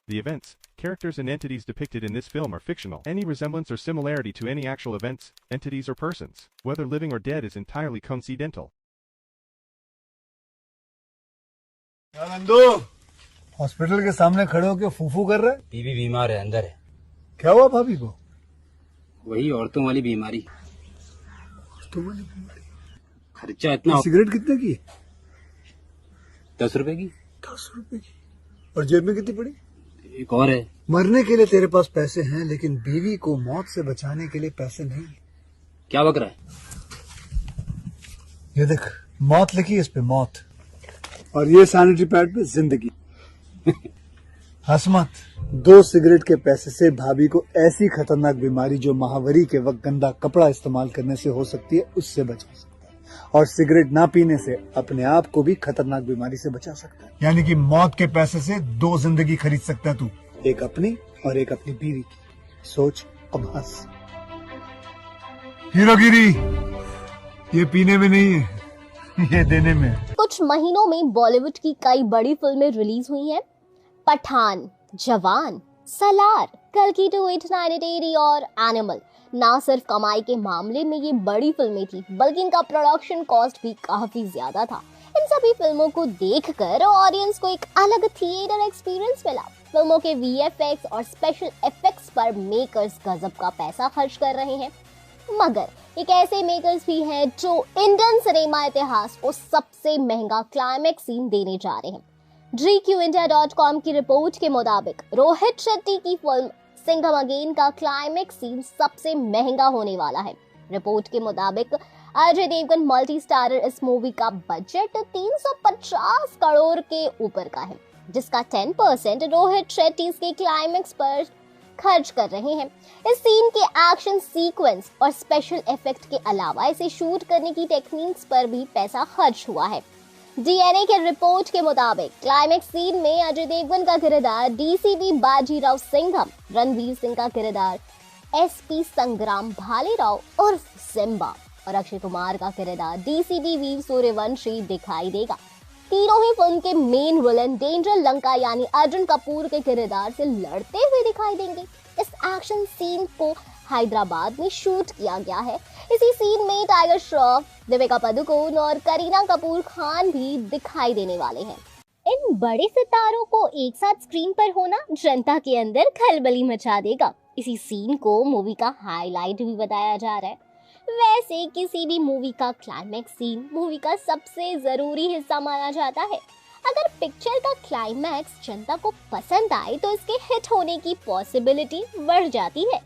The events, characters and entities depicted in this film are fictional. Any resemblance or similarity to any actual events, entities or persons, whether living or dead, is entirely coincidental. Nandu, hospital के सामने खड़े होकर फूफू कर रहा है। बीवी बीमार है, अंदर है। क्या हुआ भाभी को? वही औरतों वाली बीमारी। खर्चा इतना। सिगरेट कितने की? 10 रुपए की। 10 रुपए की। और जेब में कितनी पड़ी? एक और है। मरने के लिए तेरे पास पैसे हैं, लेकिन बीवी को मौत से बचाने के लिए पैसे नहीं। क्या बक रहा है? ये देख, मौत लिखी है इस पे, मौत। और ये सैनिटरी पैड पे जिंदगी। हंस मत। 2 सिगरेट के पैसे से भाभी को ऐसी खतरनाक बीमारी जो महावरी के वक्त गंदा कपड़ा इस्तेमाल करने से हो सकती है, उससे बचा सकता है। और सिगरेट ना पीने से अपने आप को भी खतरनाक बीमारी से बचा सकता है। यानी कि मौत के पैसे से 2 जिंदगी खरीद सकता है तू, एक अपनी और एक अपनी बीवी की। सोच, अब हंस। हीरोगिरी ये पीने में नहीं है, ये देने में। कुछ महीनों में बॉलीवुड की कई बड़ी फिल्में रिलीज हुई हैं। पठान, जवान, सलार, कल्कि 2, 8980 और एनिमल ना सिर्फ कमाई के मामले में ये बड़ी फिल्में थी, बल्कि इनका प्रोडक्शन कॉस्ट भी काफी ज्यादा था। इन सभी फिल्मों को देखकर ऑडियंस को एक अलग थिएटर एक्सपीरियंस मिला। फिल्मों के वीएफएक्स और स्पेशल इफेक्ट्स पर मेकर्स गजब का पैसा खर्च कर रहे हैं, मगर एक ऐसे मेकर्स भी हैं जो इंडियन सिनेमा इतिहास को सबसे महंगा क्लाइमेक्स सीन देने जा रहे हैं। GQindia.com की रिपोर्ट के मुताबिक रोहित शेट्टी की फिल्म सिंघम अगेन का क्लाइमेक्स सीन सबसे महंगा होने वाला है। रिपोर्ट के मुताबिक अजय देवगन मल्टी स्टारर इस मूवी का बजट 350 करोड़ के ऊपर का है, जिसका 10% रोहित शेट्टी के क्लाइमेक्स पर खर्च कर रहे हैं। इस सीन के एक्शन सीक्वेंस और स्पेशल इफेक्ट के अलावा इसे शूट करने की टेक्निक्स पर भी पैसा खर्च हुआ है। डीएनए के रिपोर्ट के मुताबिक क्लाइमेक्स सीन में अजय देवगन का किरदार डीसीपी बाजीराव सिंघम, रणवीर सिंह का किरदार एसपी संग्राम भालेराव उर्फ सिम्बा और अक्षय कुमार का किरदार डीसीपी वीर सूर्यवंशी दिखाई देगा। तीनों ही फिल्म के मेन विलन डेंजर लंका यानी अर्जुन कपूर के किरदार से लड़ते हुए दिखाई देंगे। इस एक्शन सीन को हैदराबाद में शूट किया गया है। इसी सीन में टाइगर श्रॉफ, दीपिका पादुकोण और करीना कपूर खान भी दिखाई देने वाले हैं। इन बड़े सितारों को एक साथ स्क्रीन पर होना जनता के अंदर खलबली मचा देगा। इसी सीन को मूवी का हाईलाइट भी बताया जा रहा है। वैसे किसी भी मूवी का क्लाइमेक्स सीन मूवी का सबसे जरूरी हिस्सा माना जाता है। अगर पिक्चर का क्लाइमैक्स जनता को पसंद आए तो इसके हिट होने की पॉसिबिलिटी बढ़ जाती है।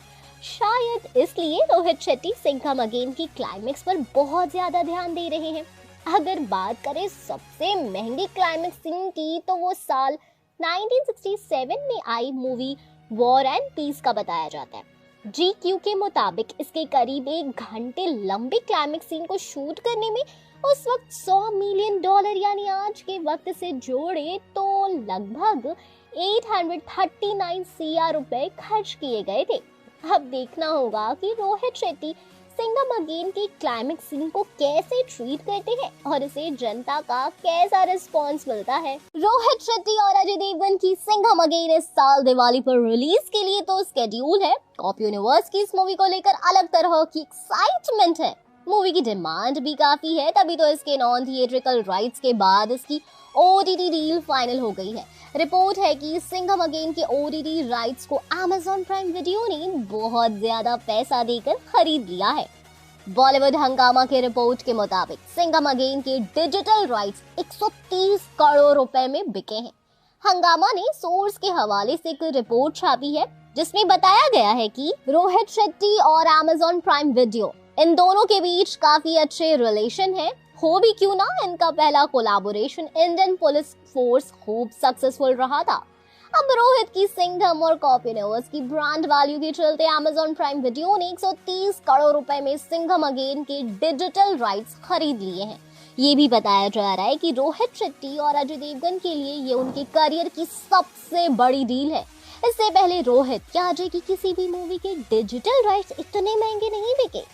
शायद इसलिए रोहित शेट्टी सिंघम अगेन की क्लाइमैक्स पर बहुत ज्यादा ध्यान दे रहे हैं। अगर बात करें सबसे महंगी क्लाइमैक्स सीन की तो वो साल 1967 में आई मूवी वॉर एंड पीस का बताया जाता है। GQ के मुताबिक इसके करीब 1 घंटे लंबे क्लाइमेक्स सीन को शूट करने में उस वक्त $100 मिलियन यानी आज के वक्त से जोड़े तो लगभग 839 CR रुपए खर्च किए गए थे। अब देखना होगा कि रोहित शेट्टी सिंघम अगेन की क्लाइमेक्स सीन को कैसे ट्रीट करते हैं और इसे जनता का कैसा रिस्पॉन्स मिलता है। रोहित शेट्टी और अजय देवगन की सिंघम अगेन इस साल दिवाली पर रिलीज के लिए तो स्केड्यूल है। कॉप यूनिवर्स की इस मूवी को लेकर अलग तरह की एक्साइटमेंट है। मूवी की डिमांड भी काफी है, तभी तो इसके नॉन थिएट्रिकल राइट्स के बाद इसकी OTT डील फाइनल हो गई है। रिपोर्ट है कि सिंघम अगेन के OTT राइट्स को Amazon प्राइम वीडियो ने बहुत ज्यादा पैसा देकर खरीद लिया है। बॉलीवुड हंगामा के रिपोर्ट के मुताबिक सिंघम अगेन के डिजिटल राइट्स 130 करोड़ रुपए में बिके हैं। हंगामा ने सोर्स के हवाले से एक रिपोर्ट छापी है जिसमें बताया गया है कि रोहित शेट्टी और Amazon प्राइम वीडियो इन दोनों के बीच काफी अच्छे रिलेशन है। हो भी क्यों ना, इनका पहला कोलैबोरेशन इंडियन पुलिस फोर्स खूब सक्सेसफुल रहा था। अब रोहित की सिंघम और कॉप यूनिवर्स की ब्रांड वैल्यू के चलते Amazon प्राइम वीडियो ने 130 करोड़ रुपए में सिंघम अगेन के डिजिटल राइट्स खरीद लिए हैं। ये भी बताया जा रहा है कि रोहित शेट्टी और अजय देवगन के लिए ये उनके करियर की सबसे बड़ी डील है। इससे पहले रोहित या अजय की किसी भी मूवी के डिजिटल राइट्स इतने महंगे नहीं बिके।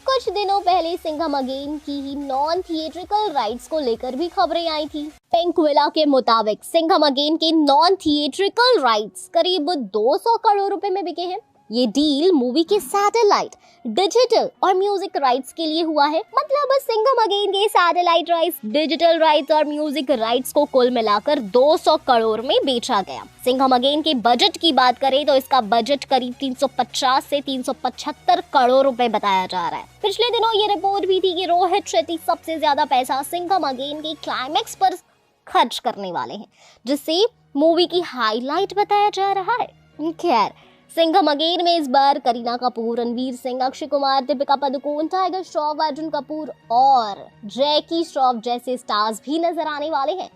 कुछ दिनों पहले सिंघम अगेन की ही नॉन थिएट्रिकल राइट्स को लेकर भी खबरें आई थी। पिंक विला के मुताबिक सिंघम अगेन के नॉन थिएट्रिकल राइट्स करीब 200 करोड़ रुपए में बिके हैं। ये डील मूवी के सैटेलाइट, डिजिटल और म्यूजिक राइट्स के लिए हुआ है। मतलब सिंघम अगेन के सैटेलाइट राइट्स, डिजिटल राइट्स और म्यूजिक राइट्स को कुल मिलाकर 200 करोड़ में बेचा गया। सिंघम अगेन के बजट की बात करें तो इसका बजट करीब 350 से 375 करोड़ रुपए बताया जा रहा है। पिछले दिनों ये रिपोर्ट भी थी कि रोहित शेट्टी सबसे ज्यादा पैसा सिंघम अगेन के क्लाइमैक्स पर खर्च करने वाले हैं, जिससे मूवी की हाईलाइट बताया जा रहा है। खैर, सिंघम अगेन में इस बार करीना कपूर, रणवीर सिंह, अक्षय कुमार, दीपिका पादुकोण, टाइगर श्रॉफ, अर्जुन कपूर और जैकी श्रॉफ जैसे स्टार्स भी नजर आने वाले हैं।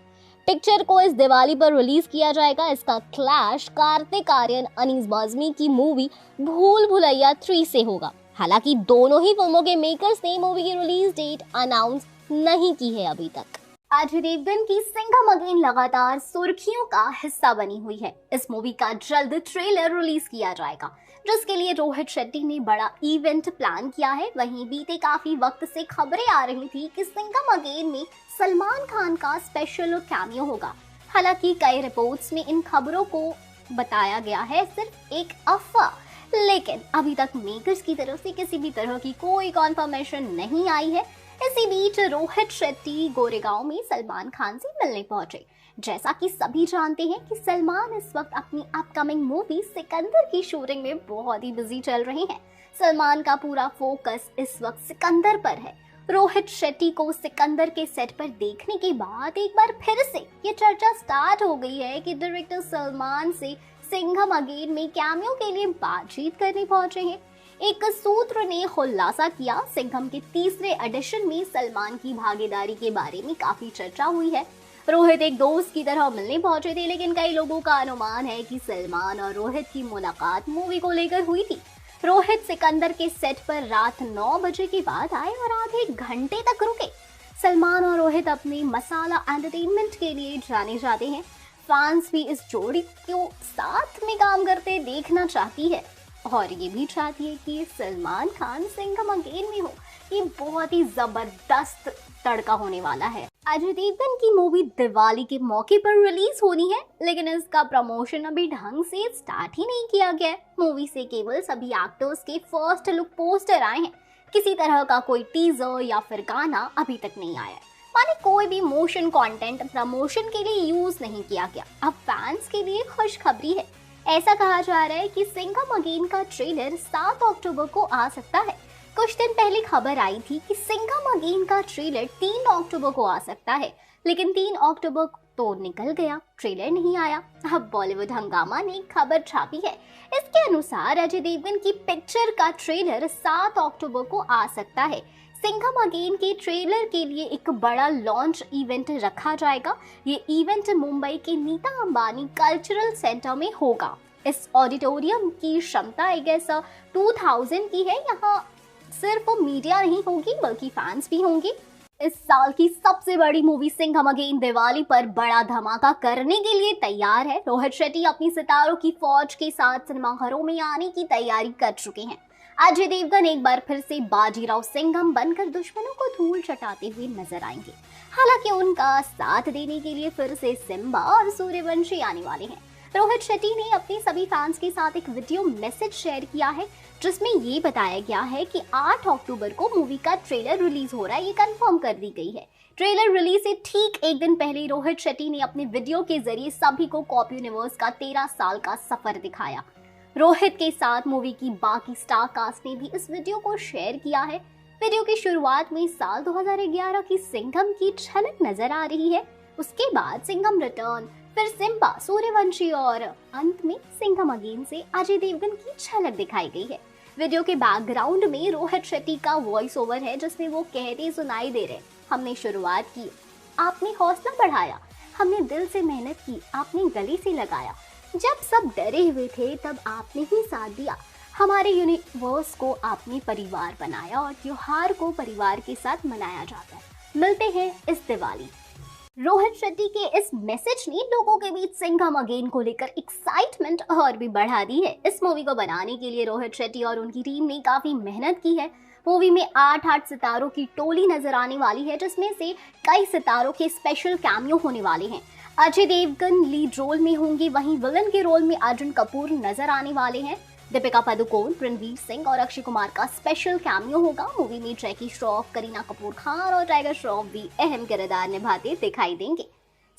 पिक्चर को इस दिवाली पर रिलीज किया जाएगा। इसका क्लैश कार्तिक आर्यन, अनीस बाज़मी की मूवी भूल भुलैया 3 से होगा। हालांकि दोनों ही फिल्मों के मेकर्स ने मूवी की रिलीज डेट अनाउंस नहीं की है अभी तक। अजय देवगन की सिंघम अगेन लगातार सुर्खियों का हिस्सा बनी हुई है। इस मूवी का जल्द ट्रेलर रिलीज किया जाएगा, जिसके लिए रोहित शेट्टी ने बड़ा इवेंट प्लान किया है। वहीं बीते काफी वक्त से खबरें आ रही थी कि सिंघम अगेन में सलमान खान का स्पेशल कैमियो होगा। हालांकि कई रिपोर्ट्स में इन खबरों को बताया गया है सिर्फ एक अफवाह, लेकिन अभी तक मेकर्स की तरफ से किसी भी तरह की कोई कॉन्फर्मेशन नहीं आई है। इसी बीच रोहित शेट्टी गोरेगांव में सलमान खान से मिलने पहुंचे। जैसा कि सभी जानते हैं कि सलमान इस वक्त अपनी अपकमिंग मूवी सिकंदर की शूटिंग में बहुत ही बिजी चल रहे हैं। सलमान का पूरा फोकस इस वक्त सिकंदर पर है। रोहित शेट्टी को सिकंदर के सेट पर देखने के बाद एक बार फिर से ये चर्चा स्टार्ट हो गई है कि डायरेक्टर सलमान से सिंघम अगेन में कैमियो के लिए बातचीत करने पहुंचे हैं। एक सूत्र ने खुलासा किया, सिंघम के तीसरे एडिशन में सलमान की भागीदारी के बारे में काफी चर्चा हुई है। रोहित एक दोस्त की तरह मिलने पहुंचे थे, लेकिन कई लोगों का अनुमान है कि सलमान और रोहित की मुलाकात मूवी को लेकर हुई थी। रोहित सिकंदर के सेट पर रात 9 बजे के बाद आए और आधे घंटे तक रुके। सलमान और रोहित अपने मसाला एंटरटेनमेंट के लिए जाने जाते हैं। फैंस भी इस जोड़ी को साथ में काम करते देखना चाहती है और ये भी चाहती है कि सलमान खान सिंघम अगेन में हो। ये बहुत ही जबरदस्त तड़का होने वाला है। अजय देवगन की मूवी दिवाली के मौके पर रिलीज होनी है, लेकिन इसका प्रमोशन अभी ढंग से स्टार्ट ही नहीं किया गया है। मूवी से केवल सभी एक्टर्स के फर्स्ट लुक पोस्टर आए हैं। किसी तरह का कोई टीजर या फिर गाना अभी तक नहीं आया है। माने कोई भी मोशन कंटेंट प्रमोशन के लिए यूज नहीं किया गया। अब फैंस के लिए खुशखबरी है। ऐसा कहा जा रहा है कि सिंघम अगेन का ट्रेलर 7 अक्टूबर को आ सकता है। कुछ दिन पहले खबर आई थी कि सिंघम अगेन का ट्रेलर 3 अक्टूबर को आ सकता है, लेकिन 3 अक्टूबर तो निकल गया, ट्रेलर नहीं आया। अब बॉलीवुड हंगामा ने खबर छापी है। इसके अनुसार अजय देवगन की पिक्चर का ट्रेलर 7 अक्टूबर को आ सकता है। सिंघम अगेन के ट्रेलर के लिए एक बड़ा लॉन्च इवेंट रखा जाएगा। ये इवेंट मुंबई के नीता अंबानी कल्चरल सेंटर में होगा। इस ऑडिटोरियम की क्षमता आई गेस 2000 की है। यहाँ सिर्फ मीडिया नहीं होगी बल्कि फैंस भी होंगे। इस साल की सबसे बड़ी मूवी सिंघम अगेन दिवाली पर बड़ा धमाका करने के लिए तैयार है। रोहित शेट्टी अपनी सितारों की फौज के साथ सिनेमाघरों में आने की तैयारी कर चुके हैं। अजय देवगन एक बार फिर से बाजीराव सिंघम बनकर दुश्मनों को धूल चटाते हुए नजर आएंगे। हालांकि उनका साथ देने के लिए फिर से सिम्बा और सूर्यवंशी आने वाले हैं। रोहित शेट्टी ने अपने सभी फैंस के साथ एक वीडियो मैसेज शेयर किया है, जिसमें ये बताया गया है कि 8 अक्टूबर को मूवी का ट्रेलर रिलीज हो रहा है। ये कंफर्म कर दी गई है। ट्रेलर रिलीज से ठीक एक दिन पहले रोहित शेट्टी ने अपने वीडियो के जरिए सभी को कॉप यूनिवर्स का 13 साल का सफर दिखाया। रोहित के साथ मूवी की बाकी स्टार कास्ट ने भी इस वीडियो को शेयर किया है। वीडियो की शुरुआत में साल 2011 की सिंघम की झलक नजर आ रही है। उसके बाद सिंघम रिटर्न, फिर सिम्बा, सूर्यवंशी और अंत में सिंघम अगेन से अजय देवगन की झलक दिखाई गई है। वीडियो के बैकग्राउंड में रोहित शेट्टी का वॉइस ओवर है, जिसमें वो कहते सुनाई दे रहे, हमने शुरुआत की, आपने हौसला बढ़ाया, हमने दिल से मेहनत की, आपने गले से लगाया, जब सब डरे हुए थे तब आपने ही साथ दिया, हमारे यूनिवर्स को आपने परिवार बनाया और त्योहार को परिवार के साथ मनाया जाता है। मिलते हैं इस दिवाली। रोहित शेट्टी के इस मैसेज ने लोगों के बीच सिंघम अगेन को लेकर एक्साइटमेंट और भी बढ़ा दी है। इस मूवी को बनाने के लिए रोहित शेट्टी और उनकी टीम ने काफी मेहनत की है। मूवी में 8 सितारों की टोली नजर आने वाली है, जिसमें से कई सितारों के स्पेशल कैमियो होने वाले हैं। अजय देवगन लीड रोल में होंगे, वहीं विलन के रोल में अर्जुन कपूर नजर आने वाले हैं। दीपिका पादुकोण, रणवीर सिंह और अक्षय कुमार का स्पेशल कैमियो होगा। मूवी में जैकी श्रॉफ, करीना कपूर खान और टाइगर श्रॉफ भी अहम किरदार निभाते दिखाई देंगे।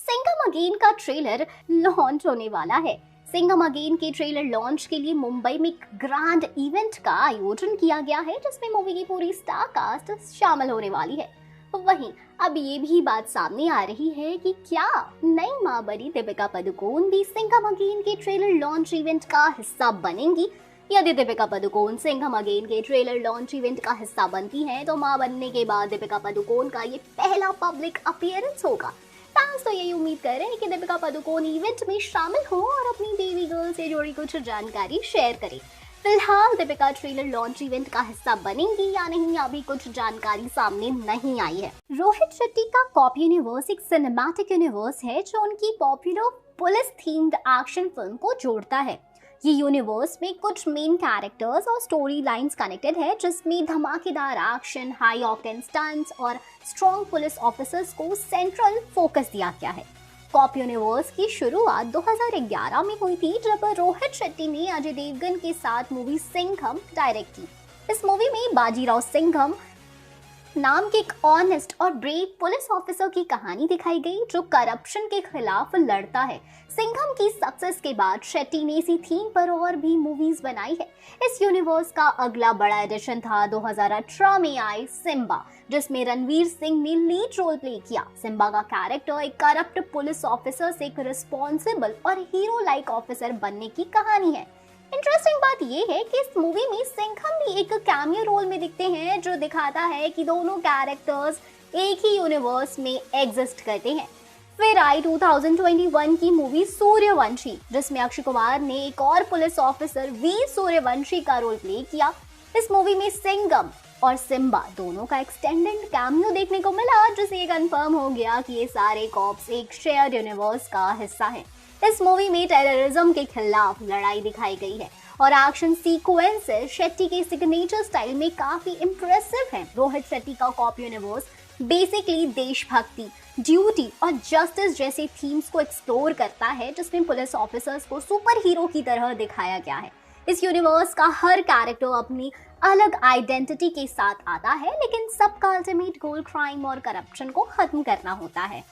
सिंघम अगेन का ट्रेलर लॉन्च होने वाला है। सिंघम अगेन के ट्रेलर लॉन्च के लिए मुंबई में एक ग्रैंड इवेंट का आयोजन किया गया है, जिसमें मूवी की पूरी स्टार कास्ट शामिल होने वाली है। वहीं अब ये भी बात सामने आ रही है कि क्या नई मां बनी दीपिका पादुकोण भी सिंघम अगेन के ट्रेलर लॉन्च इवेंट का हिस्सा बनेंगी। यदि दीपिका पादुकोण सिंघम अगेन के ट्रेलर लॉन्च इवेंट का हिस्सा बनती हैं, तो मां बनने के बाद दीपिका पादुकोण का ये पहला पब्लिक अपीयरेंस होगा। फैंस तो यही उम्मीद कर रहे हैं कि दीपिका पादुकोण इवेंट में शामिल हो और अपनी बेबी गर्ल से जुड़ी कुछ जानकारी शेयर करें। फिलहाल दीपिका ट्रेलर लॉन्च इवेंट का हिस्सा बनेंगी या नहीं, अभी कुछ जानकारी सामने नहीं आई है। रोहित शेट्टी का कॉप यूनिवर्स एक सिनेमैटिक यूनिवर्स है जो उनकी popular police themed action film को जोड़ता है। ये यूनिवर्स में कुछ मेन कैरेक्टर्स और स्टोरी लाइन्स कनेक्टेड है, जिसमें धमाकेदार एक्शन, हाई ऑक्टेन स्टंट्स और स्ट्रॉन्ग पुलिस ऑफिसर्स को सेंट्रल फोकस दिया गया है। कॉप यूनिवर्स की शुरुआत 2011 में हुई थी, जब रोहित शेट्टी ने अजय देवगन के साथ मूवी सिंघम डायरेक्ट की। इस मूवी में बाजीराव सिंघम नाम के एक ऑनेस्ट और ब्रेव पुलिस ऑफिसर की कहानी दिखाई गई, जो करप्शन के खिलाफ लड़ता है। सिंघम की सक्सेस के बाद शेट्टी ने इसी थीम पर और भी मूवीज बनाई है। इस यूनिवर्स का अगला बड़ा एडिशन था 2018 में आए सिम्बा, जिसमें रणवीर सिंह ने लीड रोल प्ले किया। सिम्बा का कैरेक्टर एक करप्ट पुलिस ऑफिसर से एक रिस्पॉन्सिबल और हीरो लाइक ऑफिसर बनने की कहानी है। इंटरेस्टिंग बात यह है कि इस मूवी में सिंघम भी एक कैमियो रोल में दिखते हैं, जो दिखाता है कि दोनों कैरेक्टर्स एक ही यूनिवर्स में एग्जिस्ट करते हैं। फिर आई 2021 की मूवी सूर्यवंशी, जिसमें अक्षय कुमार ने एक और पुलिस ऑफिसर वीर सूर्यवंशी का रोल प्ले किया। इस मूवी में सिंघम और सिम्बा दोनों का एक्सटेंडेड कैमियो देखने को मिला, जिससे ये कंफर्म हो गया कि ये सारे कॉप्स एक शेयर्ड यूनिवर्स का हिस्सा हैं। इस मूवी में टेररिज्म के खिलाफ लड़ाई दिखाई गई है और एक्शन सीक्वेंसेस शेट्टी के सिग्नेचर स्टाइल में काफी इंप्रेसिव हैं। रोहित शेट्टी का कॉप यूनिवर्स बेसिकली देशभक्ति, ड्यूटी और जस्टिस जैसे थीम्स को एक्सप्लोर करता है, जिसमें पुलिस ऑफिसर्स को सुपर हीरो की तरह दिखाया गया है। इस यूनिवर्स का हर कैरेक्टर अपनी अलग आइडेंटिटी के साथ आता है, लेकिन सबका अल्टीमेट गोल क्राइम और करप्शन को खत्म करना होता है।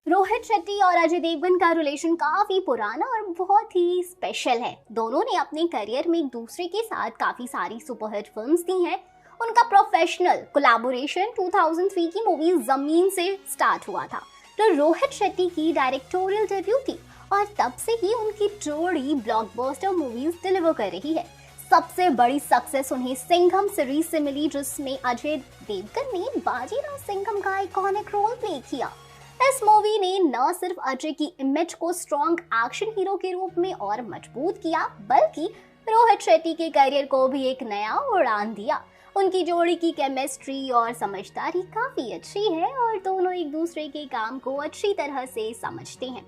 रोहित शेट्टी और अजय देवगन का रिलेशन काफी पुराना और बहुत ही स्पेशल है। दोनों ने अपने करियर में एक दूसरे के साथ काफी सारी सुपरहिट फिल्म्स दी हैं। उनका प्रोफेशनल कोलैबोरेशन 2003 की मूवी जमीन से स्टार्ट हुआ था, जो रोहित शेट्टी की डायरेक्टोरियल डेब्यू थी, और तब से ही उनकी जोड़ी ब्लॉकबस्टर मूवीज डिलीवर कर रही है। सबसे बड़ी सक्सेस उन्हें सिंघम सीरीज से मिली, जिसमें अजय देवगन ने बाजीराव सिंघम का आइकॉनिक रोल प्ले किया। इस मूवी ने न सिर्फ अजय की इमेज को स्ट्रॉन्ग एक्शन हीरो के रूप में और मजबूत किया, बल्कि रोहित शेट्टी के करियर को भी एक नया उड़ान दिया। उनकी जोड़ी की केमिस्ट्री और समझदारी काफी अच्छी है और दोनों एक दूसरे के काम को अच्छी तरह से समझते हैं।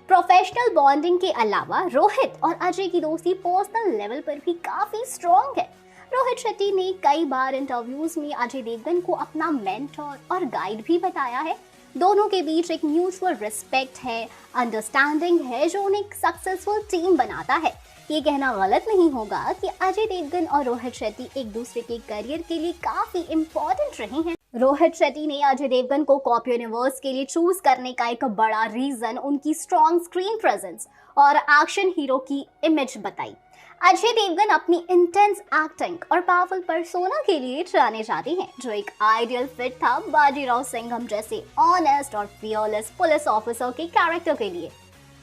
प्रोफेशनल बॉन्डिंग के अलावा रोहित और अजय की दोस्ती पर्सनल लेवल पर भी काफी स्ट्रॉन्ग है। रोहित शेट्टी ने कई बार इंटरव्यूज में अजय देवगन को अपना मेंटर और गाइड भी बताया है। दोनों के बीच एक म्यूचुअल रिस्पेक्ट है, अंडरस्टैंडिंग है, जो उन्हें एक सक्सेसफुल टीम बनाता है। ये कहना गलत नहीं होगा कि अजय देवगन और रोहित शेट्टी एक दूसरे के करियर के लिए काफी इम्पोर्टेंट रहे हैं। रोहित शेट्टी ने अजय देवगन को कॉप यूनिवर्स के लिए चूज करने का एक बड़ा रीजन उनकी स्ट्रॉन्ग स्क्रीन प्रेजेंस और एक्शन हीरो की इमेज बताई। अजय देवगन अपनी इंटेंस एक्टिंग और पावरफुल पर्सोना के लिए जाने जाते हैं, जो एक आइडियल फिट था बाजीराव सिंघम जैसे ऑनेस्ट और फियरलेस पुलिस ऑफिसर के कैरेक्टर के लिए।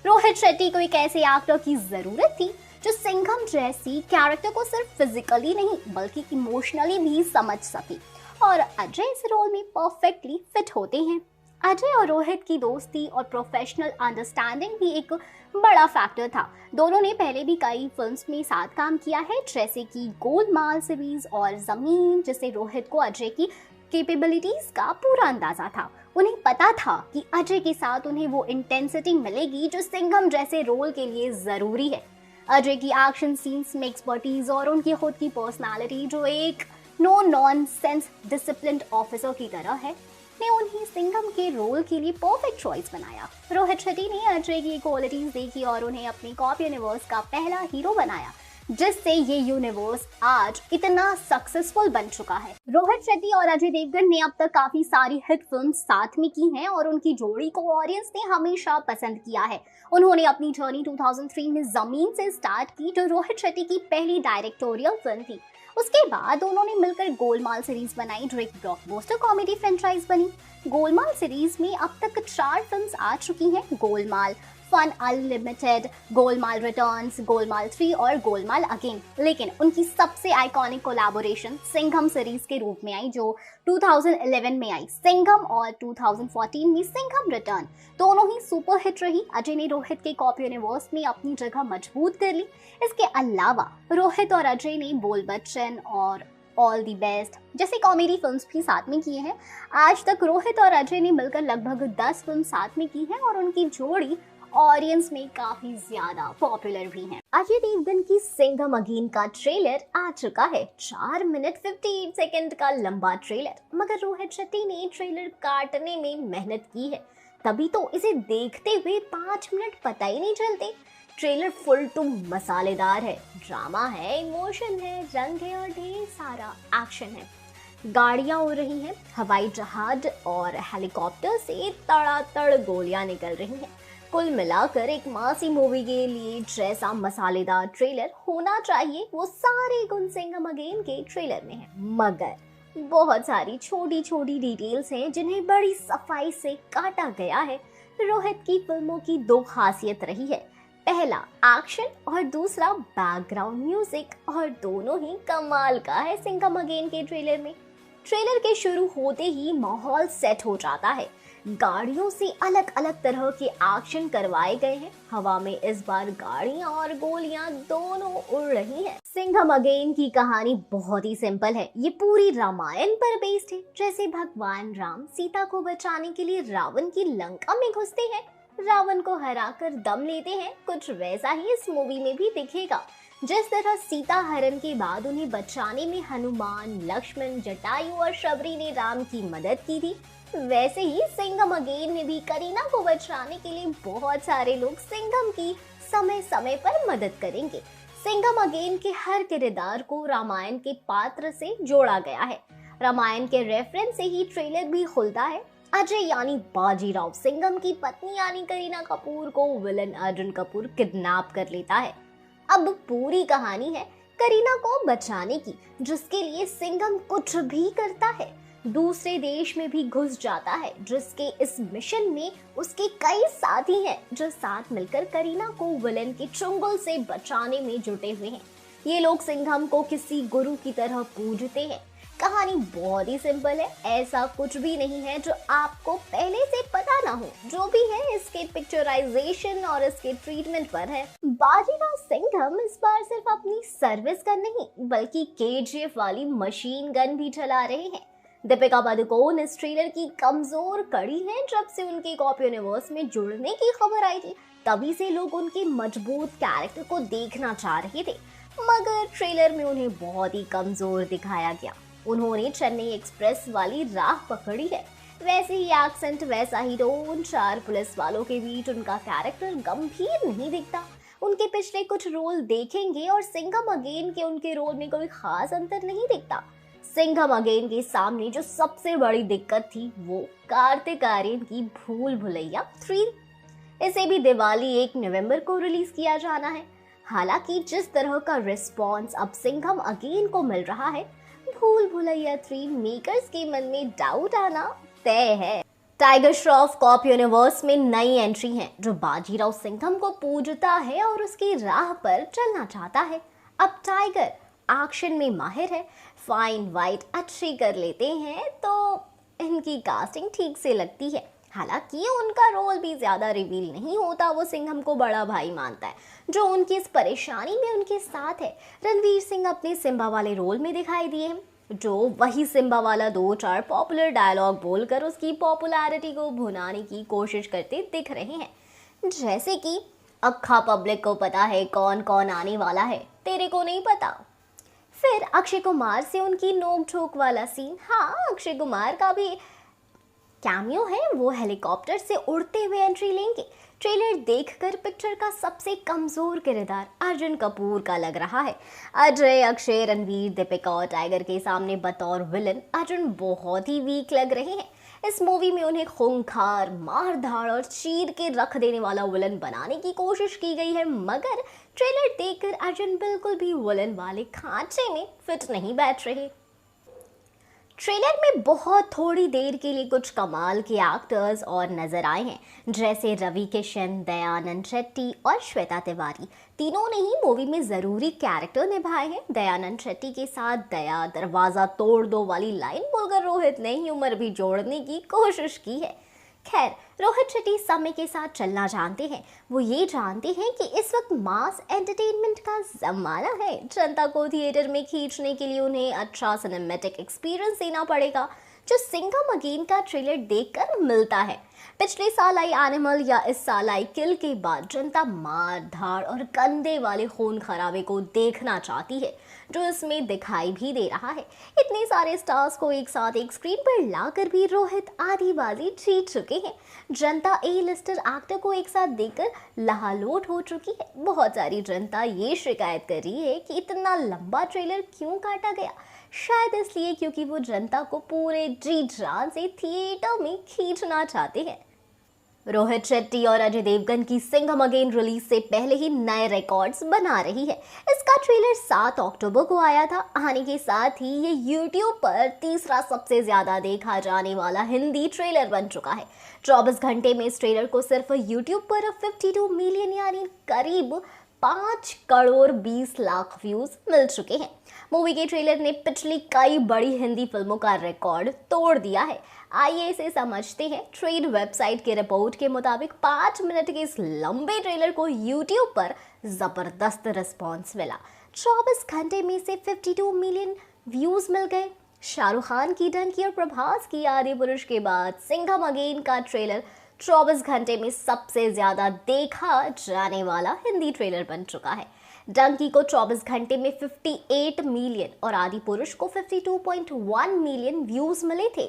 रोहित शेट्टी को एक ऐसे एक्टर की जरूरत थी जो सिंघम जैसी कैरेक्टर को सिर्फ फिजिकली नहीं बल्कि इमोशनली भी समझ सके, और अजय इस रोल में परफेक्टली फिट होते हैं। अजय और रोहित की दोस्ती और प्रोफेशनल अंडरस्टैंडिंग भी एक बड़ा फैक्टर था। दोनों ने पहले भी कई फिल्म्स में साथ काम किया है, जैसे कि गोलमाल सीरीज और जमीन, जिससे रोहित को अजय की कैपेबिलिटीज का पूरा अंदाजा था। उन्हें पता था कि अजय के साथ उन्हें वो इंटेंसिटी मिलेगी जो सिंघम जैसे रोल के लिए जरूरी है। अजय की एक्शन सीन्स में एक्सपर्टीज और उनकी खुद की पर्सनालिटी जो एक नो नॉनसेंस डिसिप्लिन्ड ऑफिसर की तरह है, ने उन्हें सिंघम के रोल के लिए परफेक्ट चॉइस बनाया। रोहित शेट्टी ने अजय की क्वालिटीज देखी और उन्हें अपनी कॉपी यूनिवर्स का पहला हीरो बनाया, जिससे ये यूनिवर्स आज इतना सक्सेसफुल बन चुका है। रोहित शेट्टी और अजय देवगन ने अब तक काफी सारी हिट फिल्म साथ में की हैं और उनकी जोड़ी को ऑडियंस ने हमेशा पसंद किया है। उन्होंने अपनी जर्नी 2003 में जमीन से स्टार्ट की, जो रोहित शेट्टी की पहली डायरेक्टोरियल फिल्म थी। उसके बाद उन्होंने मिलकर गोलमाल सीरीज बनाई, जो एक ब्लॉकबस्टर कॉमेडी फ्रेंचाइज बनी। गोलमाल सीरीज में अब तक 4 फिल्म्स आ चुकी हैं, Golmaal, fun unlimited, Golmaal returns, Golmaal 3 और गोलमाल अगेन। लेकिन उनकी सबसे आइकॉनिक कोलैबोरेशन सिंघम सीरीज के रूप में आई, जो 2011 में आई सिंघम, और 2014 में सिंघम रिटर्न। दोनों ही सुपर हिट रही। अजय ने रोहित के कॉपी यूनिवर्स में अपनी जगह मजबूत कर ली। इसके अलावा रोहित और अजय ने बोल बच्चन और ऑल दी बेस्ट जैसे कॉमेडी फिल्म्स भी साथ में किए हैं। आज तक रोहित और अजय ने मिलकर लगभग 10 फिल्म साथ में की हैं और उनकी जोड़ी ऑडियंस में काफी ज्यादा पॉपुलर भी है। अजय देवगन की सिंघम अगेन का ट्रेलर आ चुका है, 4 मिनट 58 सेकंड का लंबा ट्रेलर। मगर रोहित शेट्टी ने ट्रेलर काटने में मेहनत की है, तभी तो इसे देखते हुए 5 मिनट पता ही नहीं चलते। ट्रेलर फुल टू मसालेदार है, ड्रामा है, इमोशन है, रंग है और ढेर सारा एक्शन है। गाड़ियां उड़ रही हैं, हवाई जहाज और हेलीकॉप्टर से तड़ातड़ गोलियां निकल रही हैं। कुल मिलाकर एक मासी मूवी के लिए जैसा मसालेदार ट्रेलर होना चाहिए, वो सारे गुण सिंघम अगेन के ट्रेलर में है। मगर बहुत सारी छोटी छोटी डिटेल्स हैं जिन्हें बड़ी सफाई से काटा गया है। रोहित की फिल्मों की 2 खासियत रही है, पहला एक्शन और दूसरा बैकग्राउंड म्यूजिक, और दोनों ही कमाल का है सिंघम अगेन के ट्रेलर में। ट्रेलर के शुरू होते ही माहौल सेट हो जाता है। गाड़ियों से अलग अलग तरह के एक्शन करवाए गए हैं। हवा में इस बार गाड़ियां और गोलियां दोनों उड़ रही हैं। सिंघम अगेन की कहानी बहुत ही सिंपल है। ये पूरी रामायण पर बेस्ड है। जैसे भगवान राम सीता को बचाने के लिए रावण की लंका में घुसते हैं, रावण को हराकर दम लेते हैं, कुछ वैसा ही इस मूवी में भी दिखेगा। जिस तरह सीता हरण के बाद उन्हें बचाने में हनुमान, लक्ष्मण, जटायु और शबरी ने राम की मदद की थी, वैसे ही सिंघम अगेन में भी करीना को बचाने के लिए बहुत सारे लोग सिंघम की समय समय पर मदद करेंगे। सिंघम अगेन के हर किरदार को रामायण के पात्र से जोड़ा गया है। रामायण के रेफरेंस से ही ट्रेलर भी खुलता है। अजय यानी बाजीराव सिंघम की पत्नी यानी करीना कपूर को विलन अर्जुन कपूर किडनैप कर लेता है। अब पूरी कहानी है करीना को बचाने की, जिसके लिए सिंघम कुछ भी करता है, दूसरे देश में भी घुस जाता है, जिसके इस मिशन में उसके कई साथी हैं जो साथ मिलकर करीना को विलन के चुंगल से बचाने में जुटे हुए हैं। ये लोग सिंघम को किसी गुरु की तरह पूजते हैं। कहानी बहुत ही सिंपल है, ऐसा कुछ भी नहीं है जो आपको पहले से पता ना हो। जो भी है इसके पिक्चराइजेशन और इसके ट्रीटमेंट पर है। बाजीराव सिंघम इस बार सिर्फ अपनी सर्विस गन नहीं बल्कि केजीएफ वाली मशीन गन भी चला रहे हैं। दीपिका पादुकोण इस ट्रेलर की कमजोर कड़ी है। जब से उनके कॉपी यूनिवर्स में जुड़ने की खबर आई थी, तभी से लोग उनके मजबूत कैरेक्टर को देखना चाह रहे थे, मगर ट्रेलर में उन्हें बहुत ही कमजोर दिखाया गया। उन्होंने चेन्नई एक्सप्रेस वाली राह पकड़ी है। वैसे ही एक्सेंट, वैसा ही टोन, 4 पुलिस वालों के बीच उनका कैरेक्टर गंभीर नहीं दिखता। उनके पिछले कुछ रोल देखेंगे और सिंघम अगेन के उनके रोल में कोई खास अंतर नहीं दिखता। सिंघम अगेन के सामने जो सबसे बड़ी दिक्कत थी वो कार्तिक आर्यन की भूल भुलैया 3। इसे भी दिवाली 1 नवंबर को रिलीज किया जाना है। हालांकि जिस तरह का रिस्पॉन्स अब सिंघम अगेन को मिल रहा है, भूल भुलैया 3 मेकर्स के मन में डाउट आना तय है। टाइगर श्रॉफ कॉप यूनिवर्स में नई एंट्री है जो बाजीराव सिंघम को पूजता है और उसकी राह पर चलना चाहता है। अब टाइगर एक्शन में माहिर है, फाइन वाइट अच्छी कर लेते हैं, तो इनकी कास्टिंग ठीक से लगती है। हालांकि उनका रोल भी ज्यादा रिवील नहीं होता। वो सिंघम को बड़ा भाई मानता है जो उनकी इस परेशानी में उनके साथ है। रणवीर सिंह अपने सिम्बा वाले रोल में दिखाई दिए हैं, जो वही सिम्बा वाला 2-4 पॉपुलर डायलॉग बोलकर उसकी पॉपुलैरिटी को भुनाने की कोशिश करते दिख रहे हैं। जैसे कि अक्खा पब्लिक को पता है कौन कौन आने वाला है, तेरे को नहीं पता। फिर अक्षय कुमार से उनकी नोक झोंक वाला सीन, हाँ अक्षय कुमार का भी कैमियो है, वो हेलीकॉप्टर से उड़ते हुए एंट्री लेंगे। ट्रेलर देखकर पिक्चर का सबसे कमजोर किरदार अर्जुन कपूर का लग रहा है। अजय, अक्षय, रणवीर, दीपिका और टाइगर के सामने बतौर विलन अर्जुन बहुत ही वीक लग रहे हैं। इस मूवी में उन्हें खूंखार, मारधाड़ और चीर के रख देने वाला विलन बनाने की कोशिश की गई है, मगर ट्रेलर देखकर अर्जुन बिल्कुल भी विलन वाले खांचे में फिट नहीं बैठ रहे। ट्रेलर में बहुत थोड़ी देर के लिए कुछ कमाल के एक्टर्स और नजर आए हैं, जैसे रवि किशन, दयानंद शेट्टी और श्वेता तिवारी। तीनों ने ही मूवी में जरूरी कैरेक्टर निभाए हैं। दयानंद शेट्टी के साथ दया दरवाजा तोड़ दो वाली लाइन बोलकर रोहित ने ह्यूमर भी जोड़ने की कोशिश की है। खैर, रोहित शेट्टी समय के साथ चलना जानते हैं। वो ये जानते हैं कि इस वक्त मास एंटरटेनमेंट का जमाना है। जनता को थिएटर में खींचने के लिए उन्हें अच्छा सिनेमैटिक एक्सपीरियंस देना पड़ेगा, जो सिंघम अगेन का ट्रेलर देखकर मिलता है। पिछले साल आई एनिमल या इस साल आई किल के बाद जनता मार धाड़ और कंधे वाले खून खराबे को देखना चाहती है, जो इसमें दिखाई भी दे रहा है। इतने सारे स्टार्स को एक साथ एक स्क्रीन पर लाकर भी रोहित आधी बाजी जीत चुके हैं। जनता ए लिस्टर एक्टर को एक साथ देखकर लहालोट हो चुकी है। बहुत सारी जनता ये शिकायत कर रही है कि इतना लंबा ट्रेलर क्यों काटा गया। शायद इसलिए क्योंकि वो जनता को पूरे जी जान से थिएटर में खींचना चाहते हैं। रोहित शेट्टी और अजय देवगन की सिंघम अगेन रिलीज से पहले ही नए रिकॉर्ड्स बना रही है। इसका ट्रेलर 7 अक्टूबर को आया था। आने के साथ ही ये यूट्यूब पर तीसरा सबसे ज्यादा देखा जाने वाला हिंदी ट्रेलर बन चुका है। 24 घंटे में इस ट्रेलर को सिर्फ यूट्यूब पर 52 मिलियन यानी करीब 5 करोड़ 20 लाख व्यूज मिल चुके हैं। मूवी के ट्रेलर ने पिछली कई बड़ी हिंदी फिल्मों का रिकॉर्ड तोड़ दिया है। आइए इसे समझते हैं। ट्रेड वेबसाइट के रिपोर्ट के मुताबिक 5 मिनट के इस लंबे ट्रेलर को यूट्यूब पर जबरदस्त रिस्पॉन्स मिला। 24 घंटे में से 52 मिलियन व्यूज मिल गए। शाहरुख खान की डंकी और प्रभास की आदि पुरुष के बाद सिंघम अगेन का ट्रेलर 24 घंटे में सबसे ज्यादा देखा जाने वाला हिंदी ट्रेलर बन चुका है। डंकी को 24 घंटे में 58 मिलियन और आदि पुरुष को 52.1 मिलियन व्यूज मिले थे।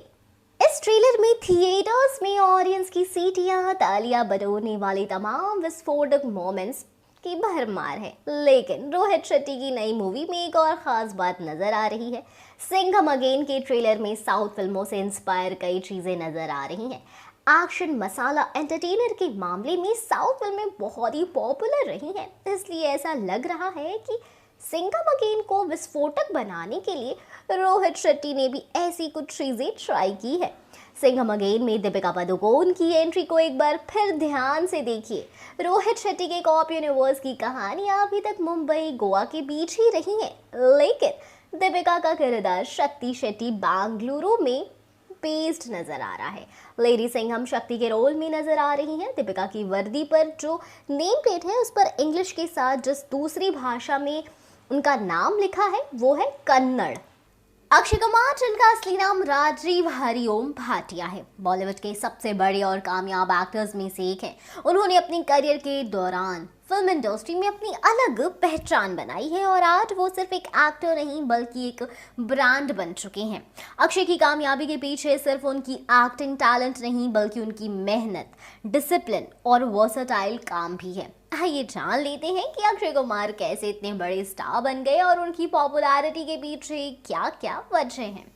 इस ट्रेलर में थिएटर्स में ऑडियंस की सीटियां, तालियां बटोरने वाले तमाम विस्फोटक मोमेंट्स की भरमार है। लेकिन रोहित शेट्टी की नई मूवी में एक और खास बात नजर आ रही है। सिंघम अगेन के ट्रेलर में साउथ फिल्मों से इंस्पायर कई चीजें नजर आ रही हैं। एक्शन मसाला एंटरटेनर के मामले में साउथ फिल्में बहुत ही पॉपुलर रही हैं, इसलिए ऐसा लग रहा है कि सिंघम अगेन को विस्फोटक बनाने के लिए रोहित शेट्टी ने भी ऐसी कुछ चीजें ट्राई की है। सिंघम अगेन में दीपिका पादुकोण की एंट्री को एक बार फिर ध्यान से देखिए। रोहित शेट्टी के कॉप यूनिवर्स की कहानियां अभी तक मुंबई गोवा के बीच ही रही हैं, लेकिन दीपिका का किरदार शक्ति शेट्टी बेंगलुरु में बेस्ड नजर आ रहा है। लेडी सिंघम शक्ति के रोल में नजर आ रही हैं। दीपिका की वर्दी पर जो नेम प्लेट है उस पर इंग्लिश के साथ जिस दूसरी भाषा में उनका नाम लिखा है वो है कन्नड़। अक्षय कुमार, जिनका असली नाम राजीव हरिओम भाटिया है, बॉलीवुड के सबसे बड़े और कामयाब एक्टर्स में से एक हैं। उन्होंने अपने करियर के दौरान फिल्म इंडस्ट्री में अपनी अलग पहचान बनाई है और आज वो सिर्फ एक एक्टर नहीं बल्कि एक ब्रांड बन चुके हैं। अक्षय की कामयाबी के पीछे सिर्फ उनकी एक्टिंग टैलेंट नहीं बल्कि उनकी मेहनत, डिसिप्लिन और वर्सेटाइल काम भी है। आइए जान लेते हैं कि अक्षय कुमार कैसे इतने बड़े स्टार बन गए और उनकी पॉपुलैरिटी के पीछे क्या क्या वजह हैं।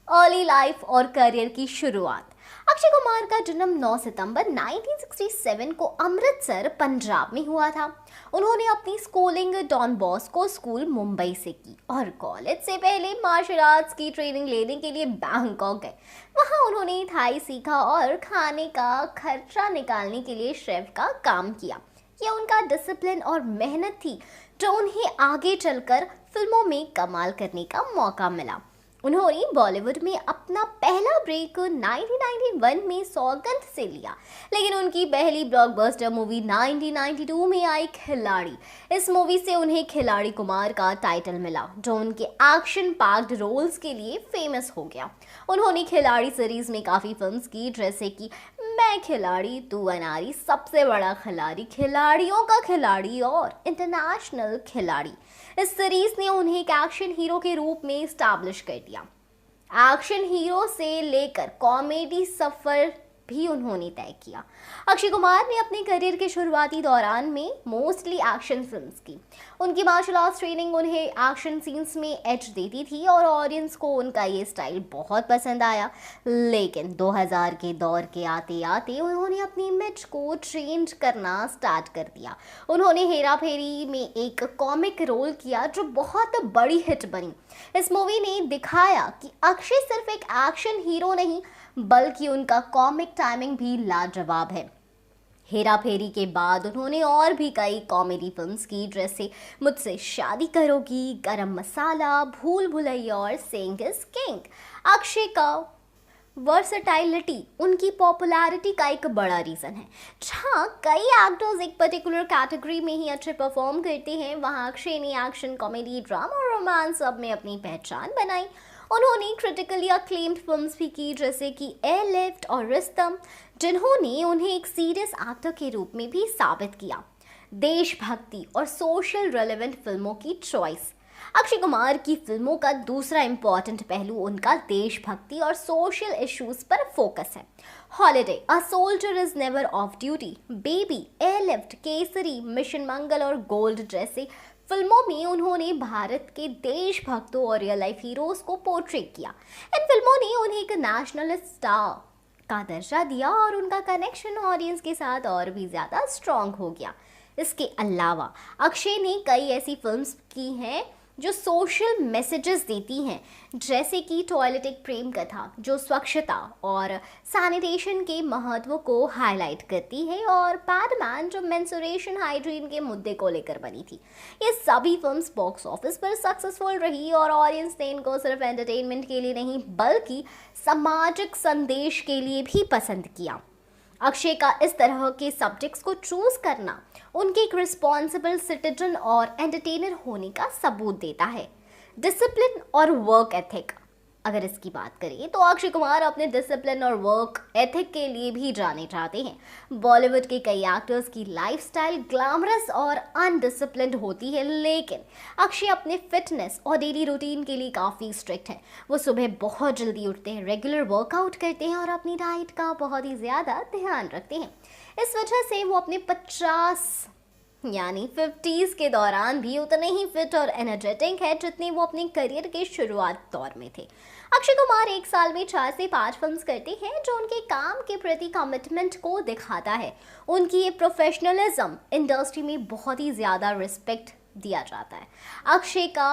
अर्ली लाइफ और करियर की शुरुआत। अक्षय कुमार का जन्म 9 सितंबर 1967 को अमृतसर, पंजाब में हुआ था। उन्होंने अपनी schooling Don Bosco school Mumbai से की और कॉलेज से पहले मार्शल आर्ट्स की ट्रेनिंग लेने के लिए बैंकॉक गए। वहां उन्होंने थाई सीखा और खाने का खर्चा निकालने के लिए शेफ का काम किया। यह उनका डिसिप्लिन और मेहनत थी जो उन्हें आगे चलकर फिल्मों में कमाल करने का मौका मिला। उन्होंने बॉलीवुड में अपना पहला ब्रेक 1991 में सौगंध से लिया, लेकिन उनकी पहली ब्लॉकबस्टर मूवी 1992 में आई खिलाड़ी। इस मूवी से उन्हें खिलाड़ी कुमार का टाइटल मिला, जो उनके एक्शन पैक्ड रोल्स के लिए फेमस हो गया। उन्होंने खिलाड़ी सीरीज में काफ़ी फिल्म्स की, जैसे कि मैं खिलाड़ी, तू अनारी, सबसे बड़ा खिलाड़ी, खिलाड़ियों का खिलाड़ी और इंटरनेशनल खिलाड़ी। इस सीरीज ने उन्हें एक एक्शन हीरो के रूप में स्टैब्लिश कर दिया। एक्शन हीरो से लेकर कॉमेडी सफर भी उन्होंने तय किया। अक्षय कुमार ने अपने करियर के शुरुआती दौरान में मोस्टली एक्शन फिल्म्स की। उनकी मार्शल आर्ट्स ट्रेनिंग उन्हें एक्शन सीन्स में एज देती थी और ऑडियंस को उनका ये स्टाइल बहुत पसंद आया। लेकिन 2000 के दौर के आते आते उन्होंने अपनी इमेज को चेंज करना स्टार्ट कर दिया। उन्होंने हेरा फेरी में एक कॉमिक रोल किया जो बहुत बड़ी हिट बनी। इस मूवी ने दिखाया कि अक्षय सिर्फ एक एक्शन हीरो नहीं बल्कि उनका कॉमिक टाइमिंग भी लाजवाब है। हेरा फेरी के बाद उन्होंने और भी कई कॉमेडी फिल्म्स की, जैसे मुझसे शादी करोगी, गरम मसाला, भूल भुलैया और सेइंग इज किंग। अक्षय का वर्सटाइलिटी उनकी पॉपुलैरिटी का एक बड़ा रीज़न है। जहाँ कई एक्टर्स एक पर्टिकुलर कैटेगरी में ही अच्छे परफॉर्म करते हैं, वहाँ अक्षय ने एक्शन, कॉमेडी, ड्रामा और रोमांस सब में अपनी पहचान बनाई। उन्होंने क्रिटिकली अक्लेम्ड फिल्म्स भी की, जैसे कि एयरलिफ्ट और रिस्तम, जिन्होंने उन्हें एक सीरियस एक्टर के रूप में भी साबित किया। देशभक्ति और सोशल रेलेवेंट फिल्मों की चॉइस। अक्षय कुमार की फिल्मों का दूसरा इंपॉर्टेंट पहलू उनका देशभक्ति और सोशल इश्यूज पर फोकस है। Holiday, a soldier is never off duty, baby, airlift, Kesari, mission Mangal और गोल्ड जैसे फिल्मों में उन्होंने भारत के देशभक्तों और रियल लाइफ हीरोज को पोर्ट्रेट किया। इन फिल्मों ने उन्हें एक नेशनलिस्ट स्टार का दर्जा दिया और उनका कनेक्शन ऑडियंस के साथ और भी ज़्यादा स्ट्रॉन्ग हो गया। इसके अलावा अक्षय ने कई ऐसी फिल्म्स की हैं जो सोशल मैसेजेस देती हैं, जैसे कि टॉयलेट एक प्रेम कथा जो स्वच्छता और सैनिटेशन के महत्व को हाईलाइट करती है, और पैडमैन जो मेंस्ट्रुएशन हाइजीन के मुद्दे को लेकर बनी थी। ये सभी फिल्म्स बॉक्स ऑफिस पर सक्सेसफुल रही और ऑडियंस ने इनको सिर्फ एंटरटेनमेंट के लिए नहीं बल्कि सामाजिक संदेश के लिए भी पसंद किया। अक्षय का इस तरह के सब्जेक्ट्स को चूज करना उनके एक रिस्पॉन्सिबल सिटीजन और एंटरटेनर होने का सबूत देता है। डिसिप्लिन और वर्क एथिक, अगर इसकी बात करें तो अक्षय कुमार अपने डिसिप्लिन और वर्क एथिक के लिए भी जाने जाते हैं। बॉलीवुड के कई एक्टर्स की लाइफस्टाइल ग्लैमरस और अनडिसिप्लिन्ड होती है, लेकिन अक्षय अपने फिटनेस और डेली रूटीन के लिए काफ़ी स्ट्रिक्ट है। वो सुबह बहुत जल्दी उठते हैं, रेगुलर वर्कआउट करते हैं और अपनी डाइट का बहुत ही ज़्यादा ध्यान रखते हैं। इस वजह से वो अपने 50s के दौरान भी उतने ही फिट और एनर्जेटिक है जितने वो अपने करियर के शुरुआत दौर में थे। अक्षय कुमार एक साल में 4 से 5 फिल्म्स करते हैं, जो उनके काम के प्रति कमिटमेंट को दिखाता है। उनकी ये प्रोफेशनलिज्म इंडस्ट्री में बहुत ही ज़्यादा रिस्पेक्ट दिया जाता है। अक्षय का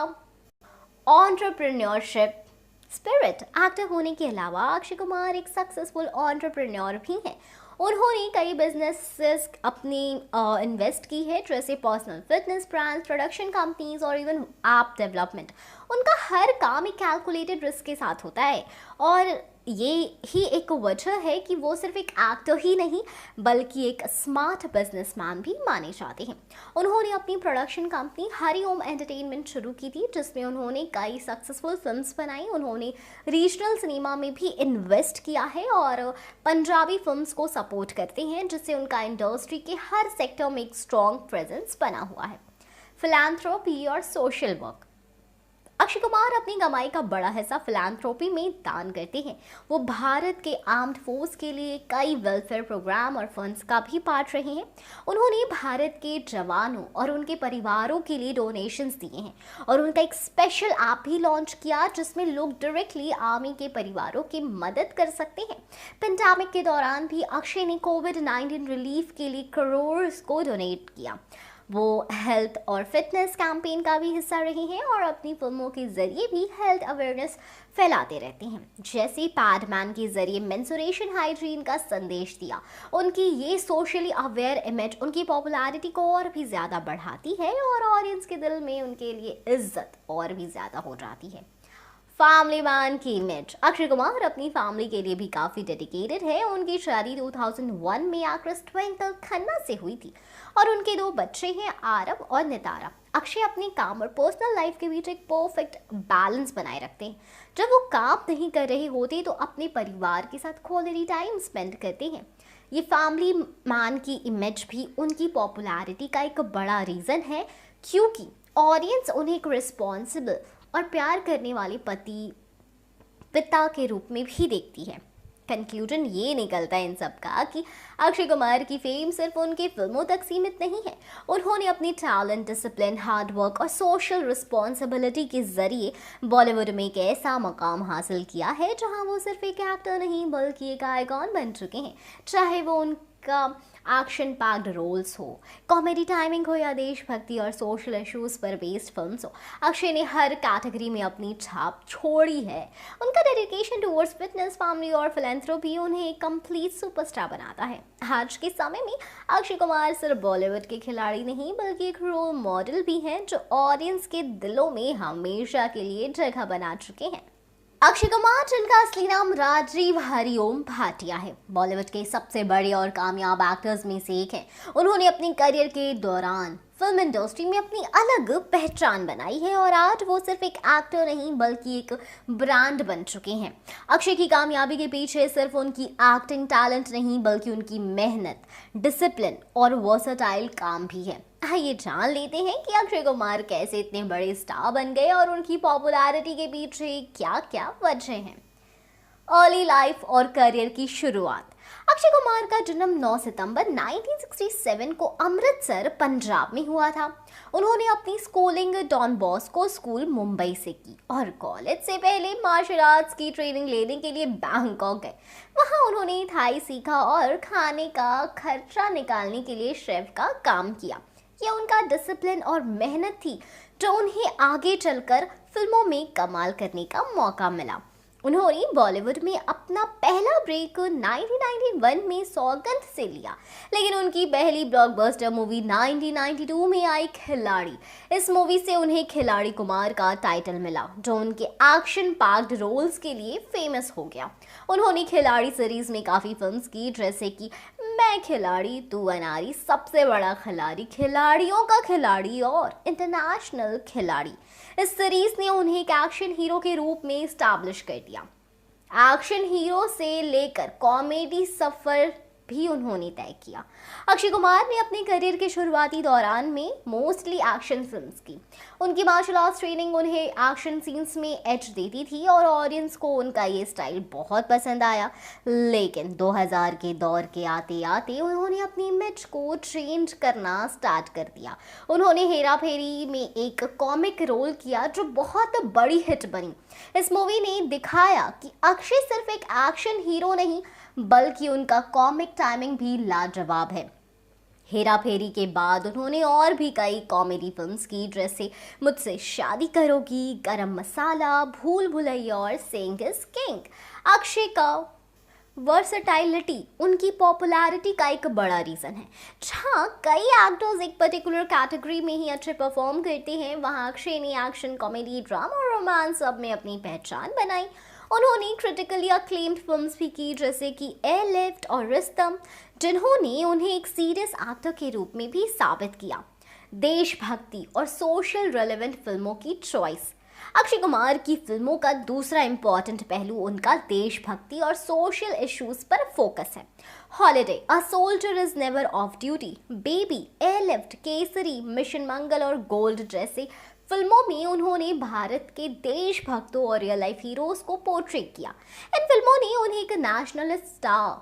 एंटरप्रेन्योरशिप स्पिरिट, एक्टर होने के अलावा अक्षय कुमार एक सक्सेसफुल एंटरप्रेन्योर भी हैं। उन्होंने कई बिजनेसेस अपनी इन्वेस्ट की है, जैसे personal fitness brands, production companies और इवन ऐप डेवलपमेंट। उनका हर काम एक कैलकुलेटेड रिस्क के साथ होता है और ये ही एक वजह है कि वो सिर्फ एक एक्टर ही नहीं बल्कि एक स्मार्ट बिजनेसमैन भी माने जाते हैं। उन्होंने अपनी प्रोडक्शन कंपनी हरिओम एंटरटेनमेंट शुरू की थी, जिसमें उन्होंने कई सक्सेसफुल फिल्म्स बनाई। उन्होंने रीजनल सिनेमा में भी इन्वेस्ट किया है और पंजाबी फिल्म्स को सपोर्ट करते हैं, जिससे उनका इंडस्ट्री के हर सेक्टर में एक स्ट्रॉन्ग प्रेजेंस बना हुआ है। फिलैंथ्रोपी और सोशल वर्क, अक्षय कुमार अपनी कमाई का बड़ा हिस्सा फिलैंथ्रोपी में दान करते हैं। वो भारत के आर्म्ड फोर्स के लिए कई वेलफेयर प्रोग्राम और फंड्स का भी पार्ट रहे हैं। उन्होंने भारत के जवानों और उनके परिवारों के लिए डोनेशंस दिए हैं और उनका एक स्पेशल ऐप भी लॉन्च किया, जिसमें लोग डायरेक्टली आर्मी के परिवारों की मदद कर सकते हैं। पेंडेमिक के दौरान भी अक्षय ने कोविड-19 रिलीफ के लिए करोड़ को डोनेट किया। वो हेल्थ और फिटनेस कैंपेन का भी हिस्सा रहे हैं और अपनी फिल्मों के जरिए भी हेल्थ अवेयरनेस फैलाते रहते हैं। जैसे पैडमैन के जरिए मेंस्ट्रुएशन हाइजीन का संदेश दिया। उनकी ये सोशली अवेयर इमेज उनकी पॉपुलैरिटी को और भी ज़्यादा बढ़ाती है और ऑडियंस के दिल में उनके लिए इज्जत और भी ज़्यादा हो जाती है। फैमिली मैन की इमेज, अक्षय कुमार अपनी फैमिली के लिए भी काफ़ी डेडिकेटेड है। उनकी शादी 2001 में एक्ट्रेस ट्विंकल खन्ना से हुई थी और उनके 2 बच्चे हैं, आरव और नितारा। अक्षय अपने काम और पर्सनल लाइफ के बीच एक परफेक्ट बैलेंस बनाए रखते हैं। जब वो काम नहीं कर रहे होते तो अपने परिवार के साथ क्वालिटी टाइम स्पेंड करते हैं। ये फैमिली मैन की इमेज भी उनकी पॉपुलैरिटी का एक बड़ा रीज़न है, क्योंकि ऑडियंस उन्हें एक रिस्पॉन्सिबल और प्यार करने वाले पति पिता के रूप में भी देखती है। कंक्लूजन ये निकलता है इन सब का कि अक्षय कुमार की फेम सिर्फ उनकी फिल्मों तक सीमित नहीं है। उन्होंने अपनी टैलेंट, डिसिप्लिन, हार्ड वर्क और सोशल रिस्पॉन्सिबिलिटी के जरिए बॉलीवुड में एक ऐसा मकाम हासिल किया है जहां वो सिर्फ एक एक्टर नहीं बल्कि एक आइकॉन बन चुके हैं। चाहे वो उनका एक्शन पैक्ड रोल्स हो, कॉमेडी टाइमिंग हो या देशभक्ति और सोशल इश्यूज पर बेस्ड फिल्म्स हो, अक्षय ने हर कैटेगरी में अपनी छाप छोड़ी है। उनका डेडिकेशन टुवर्ड्स फिटनेस, फैमिली और फिलैंथ्रोपी उन्हें एक कंप्लीट सुपरस्टार बनाता है। आज के समय में अक्षय कुमार सिर्फ बॉलीवुड के खिलाड़ी नहीं बल्कि एक रोल मॉडल भी हैं जो ऑडियंस के दिलों में हमेशा के लिए जगह बना चुके हैं। अक्षय कुमार, जिनका असली नाम राजीव हरिओम भाटिया है, बॉलीवुड के सबसे बड़े और कामयाब एक्टर्स में से एक हैं। उन्होंने अपनी करियर के दौरान फिल्म इंडस्ट्री में अपनी अलग पहचान बनाई है और आज वो सिर्फ एक एक्टर नहीं बल्कि एक ब्रांड बन चुके हैं। अक्षय की कामयाबी के पीछे सिर्फ उनकी एक्टिंग टैलेंट नहीं बल्कि उनकी मेहनत, डिसिप्लिन और वर्सेटाइल काम भी है। आइए जान लेते हैं कि अक्षय कुमार कैसे इतने बड़े स्टार बन गए और उनकी पॉपुलैरिटी के पीछे क्या क्या वजह हैं। अर्ली लाइफ और करियर की शुरुआत। अक्षय कुमार का जन्म 9 सितंबर 1967 को अमृतसर, पंजाब में हुआ था। उन्होंने अपनी schooling Don Bosco school, Mumbai से की और कॉलेज से पहले मार्शल आर्ट्स की ट्रेनिंग लेने के लिए बैंकॉक गए। वहां उन्होंने थाई सीखा और खाने का खर्चा निकालने के लिए शेफ का काम किया। यह उनका डिसिप्लिन और मेहनत थी जो उन्हें आगे चलकर फिल्मों में कमाल करने का मौका मिला। उन्होंने बॉलीवुड में अपना पहला ब्रेक 1991 में सौगंध से लिया, लेकिन उनकी पहली ब्लॉकबस्टर मूवी 1992 में आई खिलाड़ी। इस मूवी से उन्हें खिलाड़ी कुमार का टाइटल मिला जो उनके एक्शन पैक्ड रोल्स के लिए फेमस हो गया। उन्होंने खिलाड़ी सीरीज में काफ़ी फिल्म्स की जैसे कि मैं खिलाड़ी, तू अनारी, सबसे बड़ा खिलाड़ी, खिलाड़ियों का खिलाड़ी और इंटरनेशनल खिलाड़ी। इस सीरीज ने उन्हें एक एक्शन हीरो के रूप में स्टैब्लिश कर दिया। एक्शन हीरो से लेकर कॉमेडी सफर भी उन्होंने तय किया। अक्षय कुमार ने अपने करियर के शुरुआती दौरान में मोस्टली एक्शन फिल्म्स की। उनकी मार्शल आर्ट्स ट्रेनिंग उन्हें एक्शन सीन्स में एज देती थी और ऑडियंस को उनका ये स्टाइल बहुत पसंद आया। लेकिन 2000 के दौर के आते आते उन्होंने अपनी इमेज को चेंज करना स्टार्ट कर दिया। उन्होंने हेरा फेरी में एक कॉमिक रोल किया जो बहुत बड़ी हिट बनी। इस मूवी ने दिखाया कि अक्षय सिर्फ एक एक्शन हीरो नहीं बल्कि उनका कॉमिक टाइमिंग भी लाजवाब है। हेरा फेरी के बाद उन्होंने और भी कई कॉमेडी फिल्म्स की जैसे मुझसे शादी करोगी, गरम मसाला, भूल भुलैया और सिंह इज किंग। अक्षय का वर्सेटाइलिटी उनकी पॉपुलैरिटी का एक बड़ा रीज़न है। जहाँ कई एक्टर्स एक पर्टिकुलर कैटेगरी में ही अच्छे परफॉर्म करते हैं, वहाँ अक्षय ने एक्शन, कॉमेडी, ड्रामा और रोमांस सब में अपनी पहचान बनाई। उन्होंने क्रिटिकली अक्लेम्ड फिल्म्स भी की जैसे कि एयरलिफ्ट और रिस्तम, जिन्होंने उन्हें एक सीरियस एक्टर के रूप में भी साबित किया। देशभक्ति और सोशल रेलेवेंट फिल्मों की चॉइस। अक्षय कुमार की फिल्मों का दूसरा इंपॉर्टेंट पहलू उनका देशभक्ति और सोशल इश्यूज पर फोकस है। Holiday, a soldier is never off duty, baby, airlift, Kesari, mission Mangal और गोल्ड जैसे फिल्मों में उन्होंने भारत के देशभक्तों और रियल लाइफ हीरोज को पोर्ट्रेट किया। इन फिल्मों ने उन्हें एक नेशनल स्टार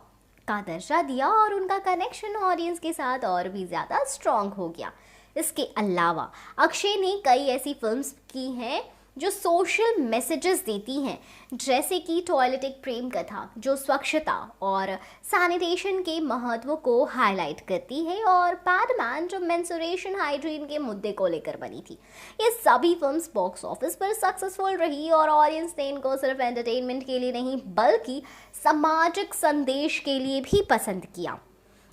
का दर्जा दिया और उनका कनेक्शन ऑडियंस के साथ और भी ज़्यादा स्ट्रॉन्ग हो गया। इसके अलावा अक्षय ने कई ऐसी फिल्म्स की हैं जो सोशल मैसेजेस देती हैं जैसे कि टॉयलेट एक प्रेम कथा जो स्वच्छता और सैनिटेशन के महत्व को हाईलाइट करती है और पैडमैन जो मेंस्ट्रुएशन हाइजीन के मुद्दे को लेकर बनी थी। ये सभी फिल्म्स बॉक्स ऑफिस पर सक्सेसफुल रही और ऑडियंस ने इनको सिर्फ एंटरटेनमेंट के लिए नहीं बल्कि सामाजिक संदेश के लिए भी पसंद किया।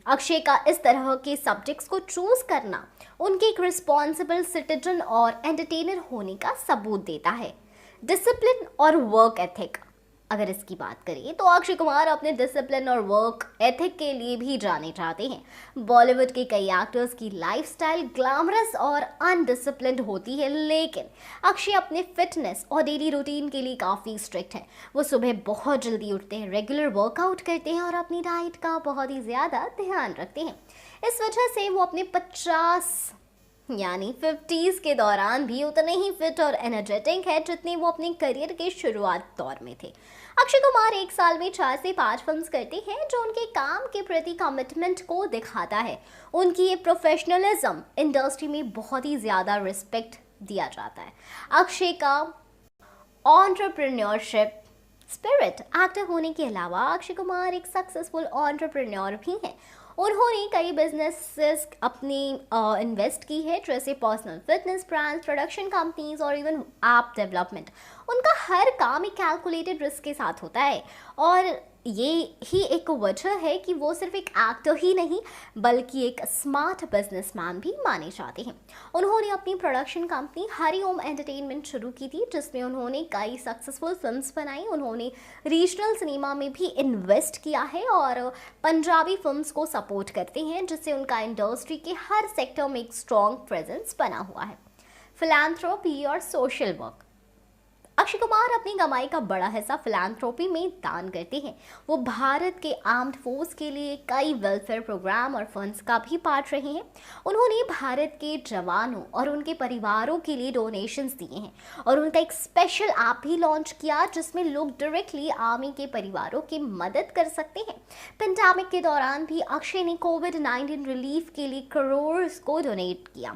अक्षय का इस तरह के सब्जेक्ट्स को चूज करना उनके एक रिस्पॉन्सिबल सिटीजन और एंटरटेनर होने का सबूत देता है। डिसिप्लिन और वर्क एथिक, अगर इसकी बात करें तो अक्षय कुमार अपने डिसिप्लिन और वर्क एथिक के लिए भी जाने जाते हैं। बॉलीवुड के कई एक्टर्स की लाइफस्टाइल ग्लैमरस और अनडिसिप्लिन्ड होती है, लेकिन अक्षय अपने फिटनेस और डेली रूटीन के लिए काफ़ी स्ट्रिक्ट है। वो सुबह बहुत जल्दी उठते हैं, रेगुलर वर्कआउट करते हैं और अपनी डाइट का बहुत ही ज़्यादा ध्यान रखते हैं। इस वजह से वो अपने 50 यानी 50s के दौरान भी उतने ही फिट और एनर्जेटिक है जितने वो अपने करियर के शुरुआत दौर में थे। अक्षय कुमार एक साल में 4 से 5 फिल्म्स करते हैं, जो उनके काम के प्रति कमिटमेंट को दिखाता है। उनकी ये प्रोफेशनलिज्म इंडस्ट्री में बहुत ही ज़्यादा रिस्पेक्ट दिया जाता है। अक्षय का एंटरप्रेन्योरशिप स्पिरिट एक्टर होने के अलावा अक्षय कुमार एक सक्सेसफुल एंटरप्रेन्योर भी हैं। उन्होंने कई बिजनेसेस अपनी इन्वेस्ट की है, जैसे personal fitness brands, production companies और इवन ऐप डेवलपमेंट। उनका हर काम एक कैलकुलेटेड रिस्क के साथ होता है और ये ही एक वजह है कि वो सिर्फ एक एक्टर ही नहीं बल्कि एक स्मार्ट बिजनेसमैन भी माने जाते हैं। उन्होंने अपनी प्रोडक्शन कंपनी हरिओम एंटरटेनमेंट शुरू की थी, जिसमें उन्होंने कई सक्सेसफुल फिल्म्स बनाई। उन्होंने रीजनल सिनेमा में भी इन्वेस्ट किया है और पंजाबी फिल्म्स को सपोर्ट करते हैं, जिससे उनका इंडस्ट्री के हर सेक्टर में एक स्ट्रॉन्ग प्रेजेंस बना हुआ है। फिलैंथ्रोपी और सोशल वर्क। अक्षय कुमार अपनी कमाई का बड़ा हिस्सा फिलैंथ्रोपी में दान करते हैं। वो भारत के आर्म्ड फोर्स के लिए कई वेलफेयर प्रोग्राम और फंड्स का भी पार्ट रहे हैं। उन्होंने भारत के जवानों और उनके परिवारों के लिए डोनेशंस दिए हैं और उनका एक स्पेशल ऐप भी लॉन्च किया, जिसमें लोग डायरेक्टली आर्मी के परिवारों की मदद कर सकते हैं। पेंडेमिक के दौरान भी अक्षय ने कोविड-19 रिलीफ के लिए करोड़ को डोनेट किया।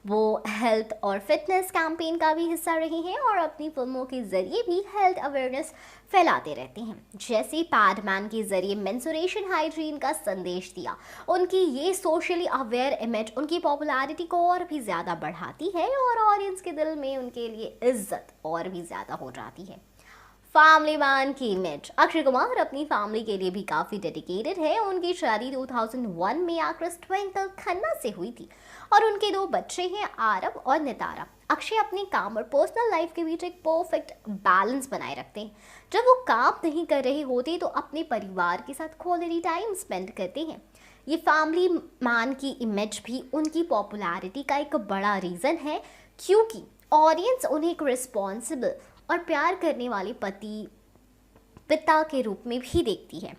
वो हेल्थ और फिटनेस कैंपेन का भी हिस्सा रहे हैं और अपनी फिल्मों के जरिए भी हेल्थ अवेयरनेस फैलाते रहते हैं, जैसे पैडमैन के जरिए मेंस्ट्रुएशन हाइजीन का संदेश दिया। उनकी ये सोशली अवेयर इमेज उनकी पॉपुलैरिटी को और भी ज़्यादा बढ़ाती है और ऑडियंस के दिल में उनके लिए इज्जत और भी ज़्यादा हो जाती है। फैमिली मैन की इमेज। अक्षय कुमार अपनी फैमिली के लिए भी काफ़ी डेडिकेटेड है। उनकी शादी 2001 में एक्ट्रेस ट्विंकल खन्ना से हुई थी और उनके 2 बच्चे हैं, आरव और नितारा। अक्षय अपने काम और पर्सनल लाइफ के बीच एक परफेक्ट बैलेंस बनाए रखते हैं। जब वो काम नहीं कर रहे होते तो अपने परिवार के साथ क्वालिटी टाइम स्पेंड करते हैं। ये फैमिली मैन की इमेज भी उनकी पॉपुलैरिटी का एक बड़ा रीज़न है, क्योंकि ऑडियंस उन्हें एक रिस्पॉन्सिबल और प्यार करने वाले पिता के रूप में भी देखती है।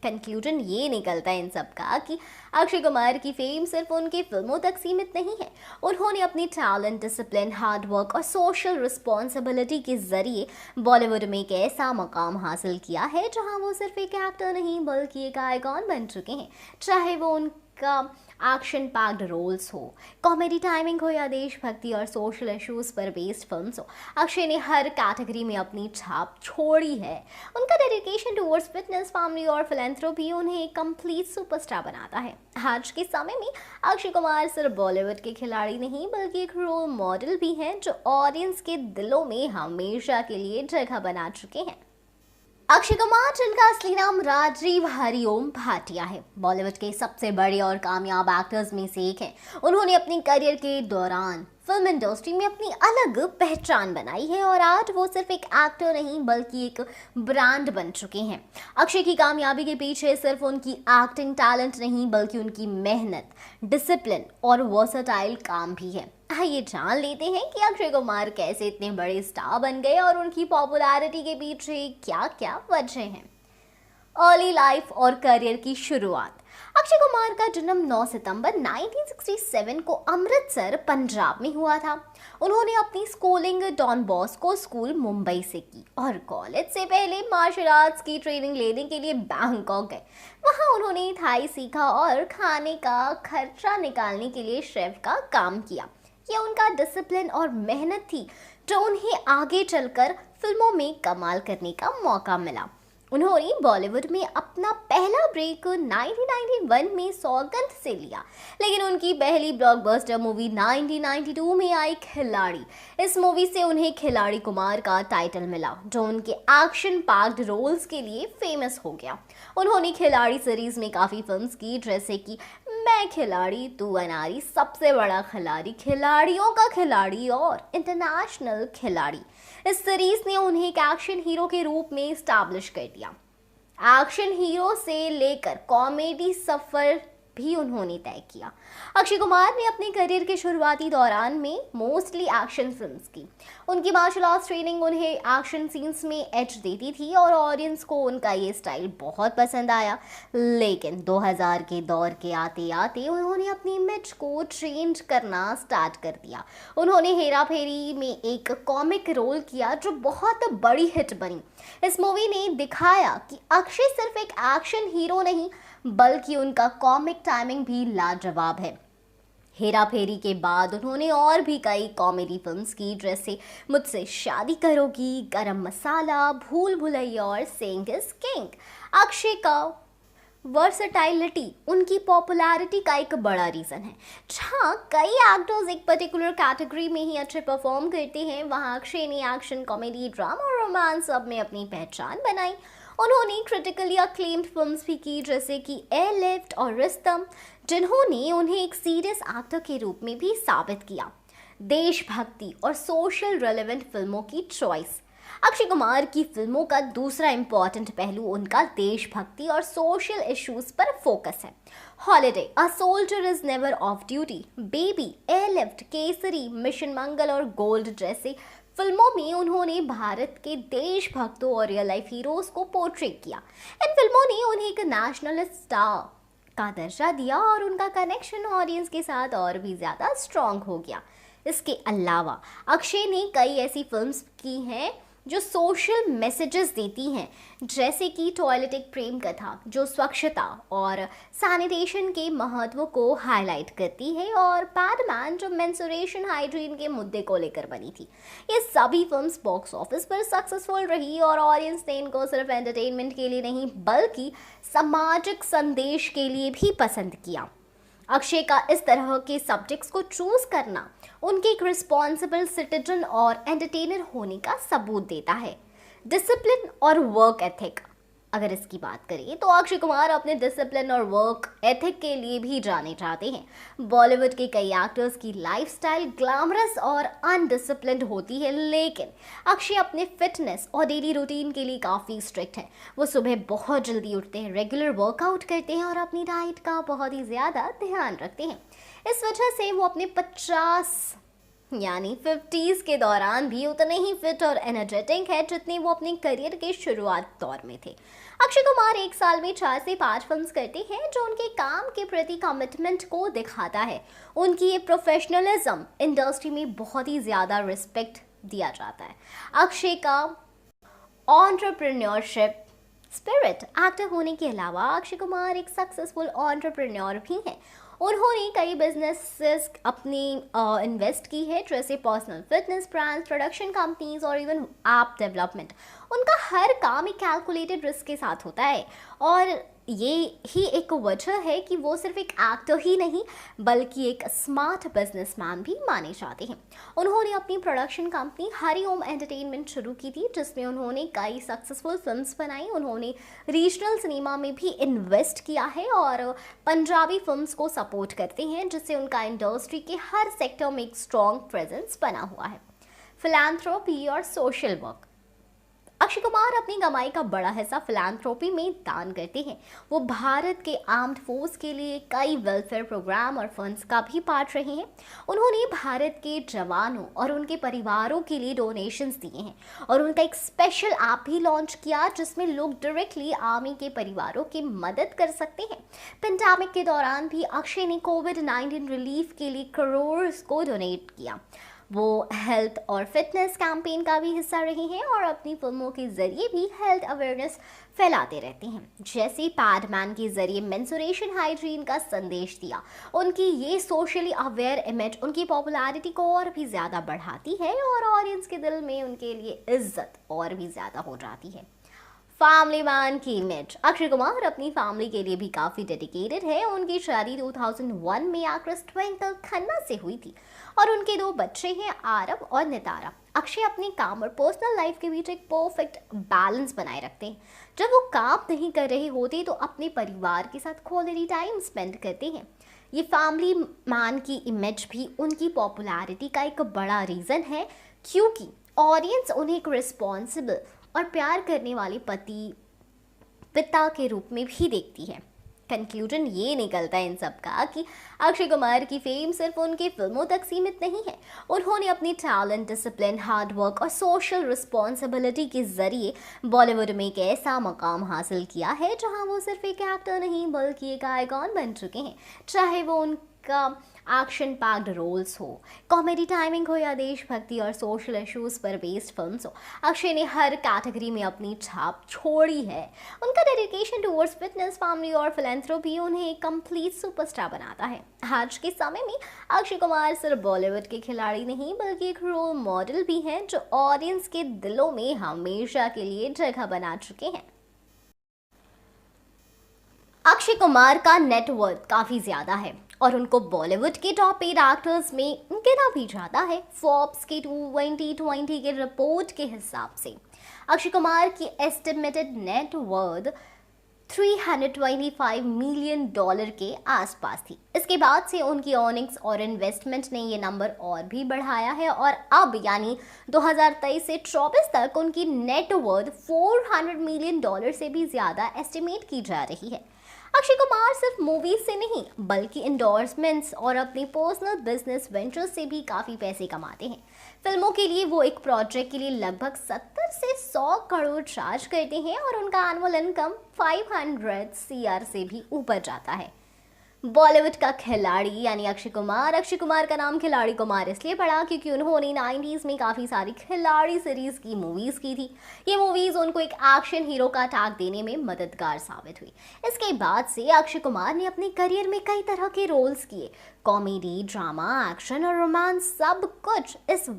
कंक्लूजन ये निकलता है इन सब का कि अक्षय कुमार की फेम सिर्फ उनकी फिल्मों तक सीमित नहीं है। उन्होंने अपनी टैलेंट, डिसिप्लिन, हार्ड वर्क और सोशल रिस्पॉन्सिबिलिटी के जरिए बॉलीवुड में एक ऐसा मकाम हासिल किया है जहां वो सिर्फ एक एक्टर नहीं बल्कि एक आइकॉन बन चुके हैं। चाहे वो उनका एक्शन पैक्ड रोल्स हो, कॉमेडी टाइमिंग हो या देशभक्ति और सोशल इश्यूज पर बेस्ड फिल्म्स हो, अक्षय ने हर कैटेगरी में अपनी छाप छोड़ी है। उनका डेडिकेशन टुवर्ड्स फिटनेस, फैमिली और फिलैंथ्रोपी उन्हें एक कंप्लीट सुपरस्टार बनाता है। आज के समय में अक्षय कुमार सिर्फ बॉलीवुड के खिलाड़ी नहीं बल्कि एक रोल मॉडल भी हैं, जो ऑडियंस के दिलों में हमेशा के लिए जगह बना चुके हैं। अक्षय कुमार, जिनका असली नाम राजीव हरिओम भाटिया है, बॉलीवुड के सबसे बड़े और कामयाब एक्टर्स में से एक हैं। उन्होंने अपने करियर के दौरान फिल्म इंडस्ट्री में अपनी अलग पहचान बनाई है और आज वो सिर्फ एक एक्टर नहीं बल्कि एक ब्रांड बन चुके हैं। अक्षय की कामयाबी के पीछे सिर्फ उनकी एक्टिंग टैलेंट नहीं बल्कि उनकी मेहनत, डिसिप्लिन और वर्सेटाइल काम भी है। आइए जान लेते हैं कि अक्षय कुमार कैसे इतने बड़े स्टार बन गए और उनकी पॉपुलैरिटी के पीछे क्या क्या वजह हैं। अर्ली लाइफ और करियर की शुरुआत। अक्षय कुमार का जन्म 9 सितंबर 1967 को अमृतसर, पंजाब में हुआ था। उन्होंने अपनी schooling Don Bosco school, Mumbai से की और कॉलेज से पहले मार्शल आर्ट्स की ट्रेनिंग लेने के लिए बैंकॉक गए। वहां उन्होंने थाई सीखा और खाने का खर्चा निकालने के लिए शेफ का काम किया। ये उनका डिसिप्लिन और मेहनत थी जो उन्हें आगे चलकर फिल्मों में कमाल करने का मौका मिला। उन्होंने बॉलीवुड में अपना पहला ब्रेक 1991 में सौगंध से लिया, लेकिन उनकी पहली ब्लॉकबस्टर मूवी 1992 में आई खिलाड़ी। इस मूवी से उन्हें खिलाड़ी कुमार का टाइटल मिला, जो उनके एक्शन पैक्ड रोल्स के लिए फेमस हो गया। उन्होंने खिलाड़ी सीरीज में काफ़ी फिल्म्स की, जैसे कि मैं खिलाड़ी, तू अनारी, सबसे बड़ा खिलाड़ी, खिलाड़ियों का खिलाड़ी और इंटरनेशनल खिलाड़ी। इस सीरीज ने उन्हें एक एक्शन हीरो के रूप में स्टैब्लिश कर दिया। एक्शन हीरो से लेकर कॉमेडी सफर भी उन्होंने तय किया। अक्षय कुमार ने अपने करियर के शुरुआती दौरान में मोस्टली एक्शन फिल्म्स की। उनकी मार्शल आर्ट्स ट्रेनिंग उन्हें एक्शन सीन्स में एज देती थी और ऑडियंस को उनका ये स्टाइल बहुत पसंद आया। लेकिन 2000 के दौर के आते आते उन्होंने अपनी इमेज को चेंज करना स्टार्ट कर दिया। उन्होंने हेरा फेरी में एक कॉमिक रोल किया जो बहुत बड़ी हिट बनी। इस मूवी ने दिखाया कि अक्षय सिर्फ एक एक्शन हीरो नहीं बल्कि उनका कॉमिक टाइमिंग भी लाजवाब है। हेरा फेरी के बाद उन्होंने और भी कई कॉमेडी फिल्म्स की, जैसे मुझसे शादी करोगी, गरम मसाला, भूल भुलैया और सेइंग इज किंग। अक्षय का वर्सटाइलिटी उनकी पॉपुलैरिटी का एक बड़ा रीज़न है। जहाँ कई एक्टर्स एक पर्टिकुलर कैटेगरी में ही अच्छे परफॉर्म करते हैं, वहाँ अक्षय ने एक्शन, कॉमेडी, ड्रामा और रोमांस सब में अपनी पहचान बनाई। उन्होंने क्रिटिकली अक्लेम्ड फिल्म्स भी की, जैसे कि एयरलिफ्ट और रिश्तम, जिन्होंने उन्हें एक सीरियस एक्टर के रूप में भी साबित किया। देशभक्ति और सोशल रेलेवेंट फिल्मों की चॉइस। अक्षय कुमार की फिल्मों का दूसरा इंपॉर्टेंट पहलू उनका देशभक्ति और सोशल इश्यूज पर फोकस है। Holiday, a soldier is never off duty, baby, airlift, Kesari, mission Mangal और गोल्ड जैसे फिल्मों में उन्होंने भारत के देशभक्तों और रियल लाइफ हीरोज को पोर्ट्रेट किया। इन फिल्मों ने उन्हें एक नेशनलिस्ट स्टार का दर्जा दिया और उनका कनेक्शन ऑडियंस के साथ और भी ज़्यादा स्ट्रॉन्ग हो गया। इसके अलावा अक्षय ने कई ऐसी फिल्म्स की हैं जो सोशल मैसेजेस देती हैं, जैसे कि टॉयलेट एक प्रेम कथा जो स्वच्छता और सैनिटेशन के महत्व को हाईलाइट करती है, और पैडमैन जो मेंस्ट्रुएशन हाइजीन के मुद्दे को लेकर बनी थी। ये सभी फिल्म्स बॉक्स ऑफिस पर सक्सेसफुल रही और ऑडियंस ने इनको सिर्फ एंटरटेनमेंट के लिए नहीं बल्कि सामाजिक संदेश के लिए भी पसंद किया। अक्षय का इस तरह के सब्जेक्ट्स को चूज करना उनके एक रिस्पॉन्सिबल सिटीजन और एंटरटेनर होने का सबूत देता है। डिसिप्लिन और वर्क एथिक, अगर इसकी बात करें तो अक्षय कुमार अपने डिसिप्लिन और वर्क एथिक के लिए भी जाने जाते हैं। बॉलीवुड के कई एक्टर्स की लाइफस्टाइल ग्लैमरस और अनडिसिप्लिन्ड होती है, लेकिन अक्षय अपने फिटनेस और डेली रूटीन के लिए काफ़ी स्ट्रिक्ट है। वो सुबह बहुत जल्दी उठते हैं, रेगुलर वर्कआउट करते हैं और अपनी डाइट का बहुत ही ज़्यादा ध्यान रखते हैं। इस वजह से वो अपने 50s के दौरान भी उतने ही फिट और एनर्जेटिक है जितने वो अपने करियर के शुरुआत दौर में थे। अक्षय कुमार एक साल में 4 से 5 फिल्म्स करते हैं, जो उनके काम के प्रति कमिटमेंट को दिखाता है। उनकी ये प्रोफेशनलिज्म इंडस्ट्री में बहुत ही ज़्यादा रिस्पेक्ट दिया जाता है। अक्षय का एंटरप्रेन्योरशिप स्पिरिट, एक्टर होने के अलावा अक्षय कुमार एक सक्सेसफुल एंटरप्रेन्योर भी हैं। उन्होंने कई बिजनेसेस अपनी इन्वेस्ट की है, जैसे personal fitness brands, production companies और इवन ऐप डेवलपमेंट। उनका हर काम एक कैलकुलेटेड रिस्क के साथ होता है और ये ही एक वजह है कि वो सिर्फ एक एक्टर ही नहीं बल्कि एक स्मार्ट बिजनेसमैन भी माने जाते हैं। उन्होंने अपनी प्रोडक्शन कंपनी हरिओम एंटरटेनमेंट शुरू की थी, जिसमें उन्होंने कई सक्सेसफुल फिल्म्स बनाई। उन्होंने रीजनल सिनेमा में भी इन्वेस्ट किया है और पंजाबी फिल्म्स को सपोर्ट करते हैं, जिससे उनका इंडस्ट्री के हर सेक्टर में एक स्ट्रॉन्ग प्रेजेंस बना हुआ है। फिलैंथ्रोपी और सोशल वर्क, अक्षय कुमार अपनी कमाई का बड़ा हिस्सा फिलैंथ्रोपी में दान करते हैं। वो भारत के आर्म्ड फोर्स के लिए कई वेलफेयर प्रोग्राम और फंड्स का भी पार्ट रहे हैं। उन्होंने भारत के जवानों और उनके परिवारों के लिए डोनेशंस दिए हैं और उनका एक स्पेशल ऐप भी लॉन्च किया, जिसमें लोग डायरेक्टली आर्मी के परिवारों की मदद कर सकते हैं। पेंडेमिक के दौरान भी अक्षय ने कोविड-19 रिलीफ के लिए करोड़ को डोनेट किया। वो हेल्थ और फिटनेस कैंपेन का भी हिस्सा रहे हैं और अपनी फिल्मों के जरिए भी हेल्थ अवेयरनेस फैलाते रहते हैं। जैसे पैडमैन के जरिए मेंस्ट्रुएशन हाइजीन का संदेश दिया। उनकी ये सोशली अवेयर इमेज उनकी पॉपुलैरिटी को और भी ज़्यादा बढ़ाती है और ऑडियंस के दिल में उनके लिए इज्जत और भी ज़्यादा हो जाती है। फैमिली मैन की इमेज, अक्षय कुमार अपनी फैमिली के लिए भी काफ़ी डेडिकेटेड है। उनकी शादी 2001 में एक्ट्रेस ट्विंकल खन्ना से हुई थी और उनके 2 बच्चे हैं, आरव और नितारा। अक्षय अपने काम और पर्सनल लाइफ के बीच एक परफेक्ट बैलेंस बनाए रखते हैं। जब वो काम नहीं कर रहे होते तो अपने परिवार के साथ क्वालिटी टाइम स्पेंड करते हैं। ये फैमिली मैन की इमेज भी उनकी पॉपुलैरिटी का एक बड़ा रीज़न है, क्योंकि ऑडियंस उन्हें एक रिस्पॉन्सिबल और प्यार करने वाले पिता के रूप में भी देखती है। कंक्लूजन ये निकलता है इन सब का कि अक्षय कुमार की फेम सिर्फ उनकी फिल्मों तक सीमित नहीं है। उन्होंने अपनी टैलेंट, डिसिप्लिन, हार्ड वर्क और सोशल रिस्पॉन्सिबिलिटी के जरिए बॉलीवुड में एक ऐसा मकाम हासिल किया है जहां वो सिर्फ एक एक्टर नहीं बल्कि एक आइकॉन बन चुके हैं। चाहे वो उनका एक्शन पैक्ड रोल्स हो, कॉमेडी टाइमिंग हो या देशभक्ति और सोशल इश्यूज पर बेस्ड फिल्म्स हो, अक्षय ने हर कैटेगरी में अपनी छाप छोड़ी है। उनका डेडिकेशन टुवर्ड्स फिटनेस, फैमिली और फिलैंथ्रोपी उन्हें एक कंप्लीट सुपरस्टार बनाता है। आज के समय में अक्षय कुमार सिर्फ बॉलीवुड के खिलाड़ी नहीं बल्कि एक रोल मॉडल भी हैं जो ऑडियंस के दिलों में हमेशा के लिए जगह बना चुके हैं। अक्षय कुमार का नेटवर्थ काफ़ी ज़्यादा है और उनको बॉलीवुड के टॉप 8 एक्टर्स में गिना भी जाता है। फोर्ब्स के 2020 के रिपोर्ट के हिसाब से अक्षय कुमार की एस्टिमेटेड नेटवर्थ $325 मिलियन के आसपास थी। इसके बाद से उनकी अर्निंग्स और इन्वेस्टमेंट ने ये नंबर और भी बढ़ाया है और अब यानी 2023 से 24 तक उनकी नेटवर्थ $400 मिलियन से भी ज़्यादा एस्टिमेट की जा रही है। अक्षय कुमार सिर्फ मूवीज से नहीं बल्कि इंडोर्समेंट्स और अपनी पर्सनल बिजनेस वेंचर्स से भी काफ़ी पैसे कमाते हैं। फिल्मों के लिए वो एक प्रोजेक्ट के लिए लगभग 70 से 100 करोड़ चार्ज करते हैं और उनका एनुअल इनकम 500 CR से भी ऊपर जाता है। बॉलीवुड का खिलाड़ी यानी अक्षय कुमार का नाम खिलाड़ी कुमार इसलिए पड़ा क्योंकि उन्होंने 90s में काफ़ी सारी खिलाड़ी सीरीज की मूवीज़ की थी। ये मूवीज़ उनको एक एक्शन हीरो का टैग देने में मददगार साबित हुई। इसके बाद से अक्षय कुमार ने अपने करियर में कई तरह के रोल्स किए। कॉमेडी, ड्रामा, एक्शन और रोमांस सब कुछ। इस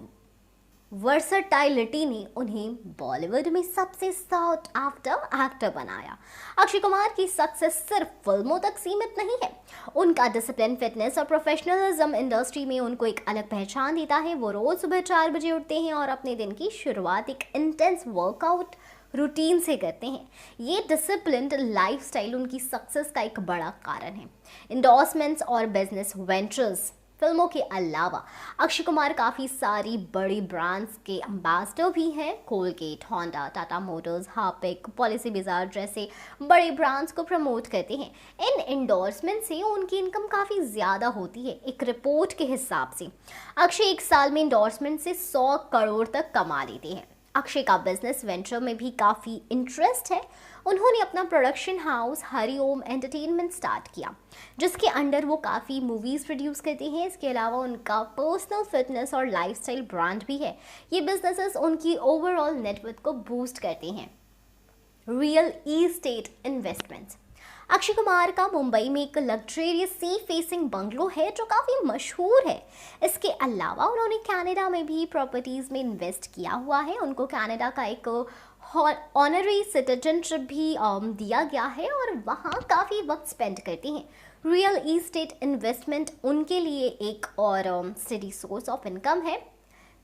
वर्सटाइलिटी ने उन्हें बॉलीवुड में सबसे साउट आफ्टर एक्टर बनाया। अक्षय कुमार की सक्सेस सिर्फ फिल्मों तक सीमित नहीं है। उनका डिसिप्लिन, फिटनेस और प्रोफेशनलिज्म इंडस्ट्री में उनको एक अलग पहचान देता है। वो रोज सुबह 4 बजे उठते हैं और अपने दिन की शुरुआत एक इंटेंस वर्कआउट रूटीन से करते हैं। ये डिसिप्लिन्ड लाइफस्टाइल उनकी सक्सेस का एक बड़ा कारण है। इंडोर्समेंट्स और बिजनेस वेंचर्स। फिल्मों के अलावा अक्षय कुमार काफ़ी सारी बड़ी ब्रांड्स के एम्बेसडर भी हैं। Colgate, Honda, Tata Motors, Harpic, policy बाजार जैसे बड़े ब्रांड्स को प्रमोट करते हैं। इन इंडोर्समेंट से उनकी इनकम काफ़ी ज़्यादा होती है। एक रिपोर्ट के हिसाब से अक्षय एक साल में इंडोर्समेंट से 100 करोड़ तक कमा लेते हैं। अक्षय का बिजनेस वेंचर में भी काफ़ी इंटरेस्ट है। उन्होंने अपना production house Hariom entertainment start किया जिसके अंडर वो काफ़ी मूवीज़ प्रोड्यूस करते हैं। इसके अलावा उनका पर्सनल फिटनेस और लाइफस्टाइल ब्रांड भी है। ये बिजनेसेस उनकी ओवरऑल नेटवर्थ को बूस्ट करते हैं। Real estate investments. Akshay Kumar का मुंबई में एक लग्जरियस सी फेसिंग बंगलो है जो काफ़ी मशहूर है। इसके अलावा उन्होंने कनाडा में भी प्रॉपर्टीज़ में इन्वेस्ट किया हुआ है। उनको कनाडा का एक ऑनरी सिटीजनशिप भी दिया गया है और वहाँ काफ़ी वक्त स्पेंड करते हैं। रियल एस्टेट इन्वेस्टमेंट उनके लिए एक और स्टेडी सोर्स ऑफ इनकम है।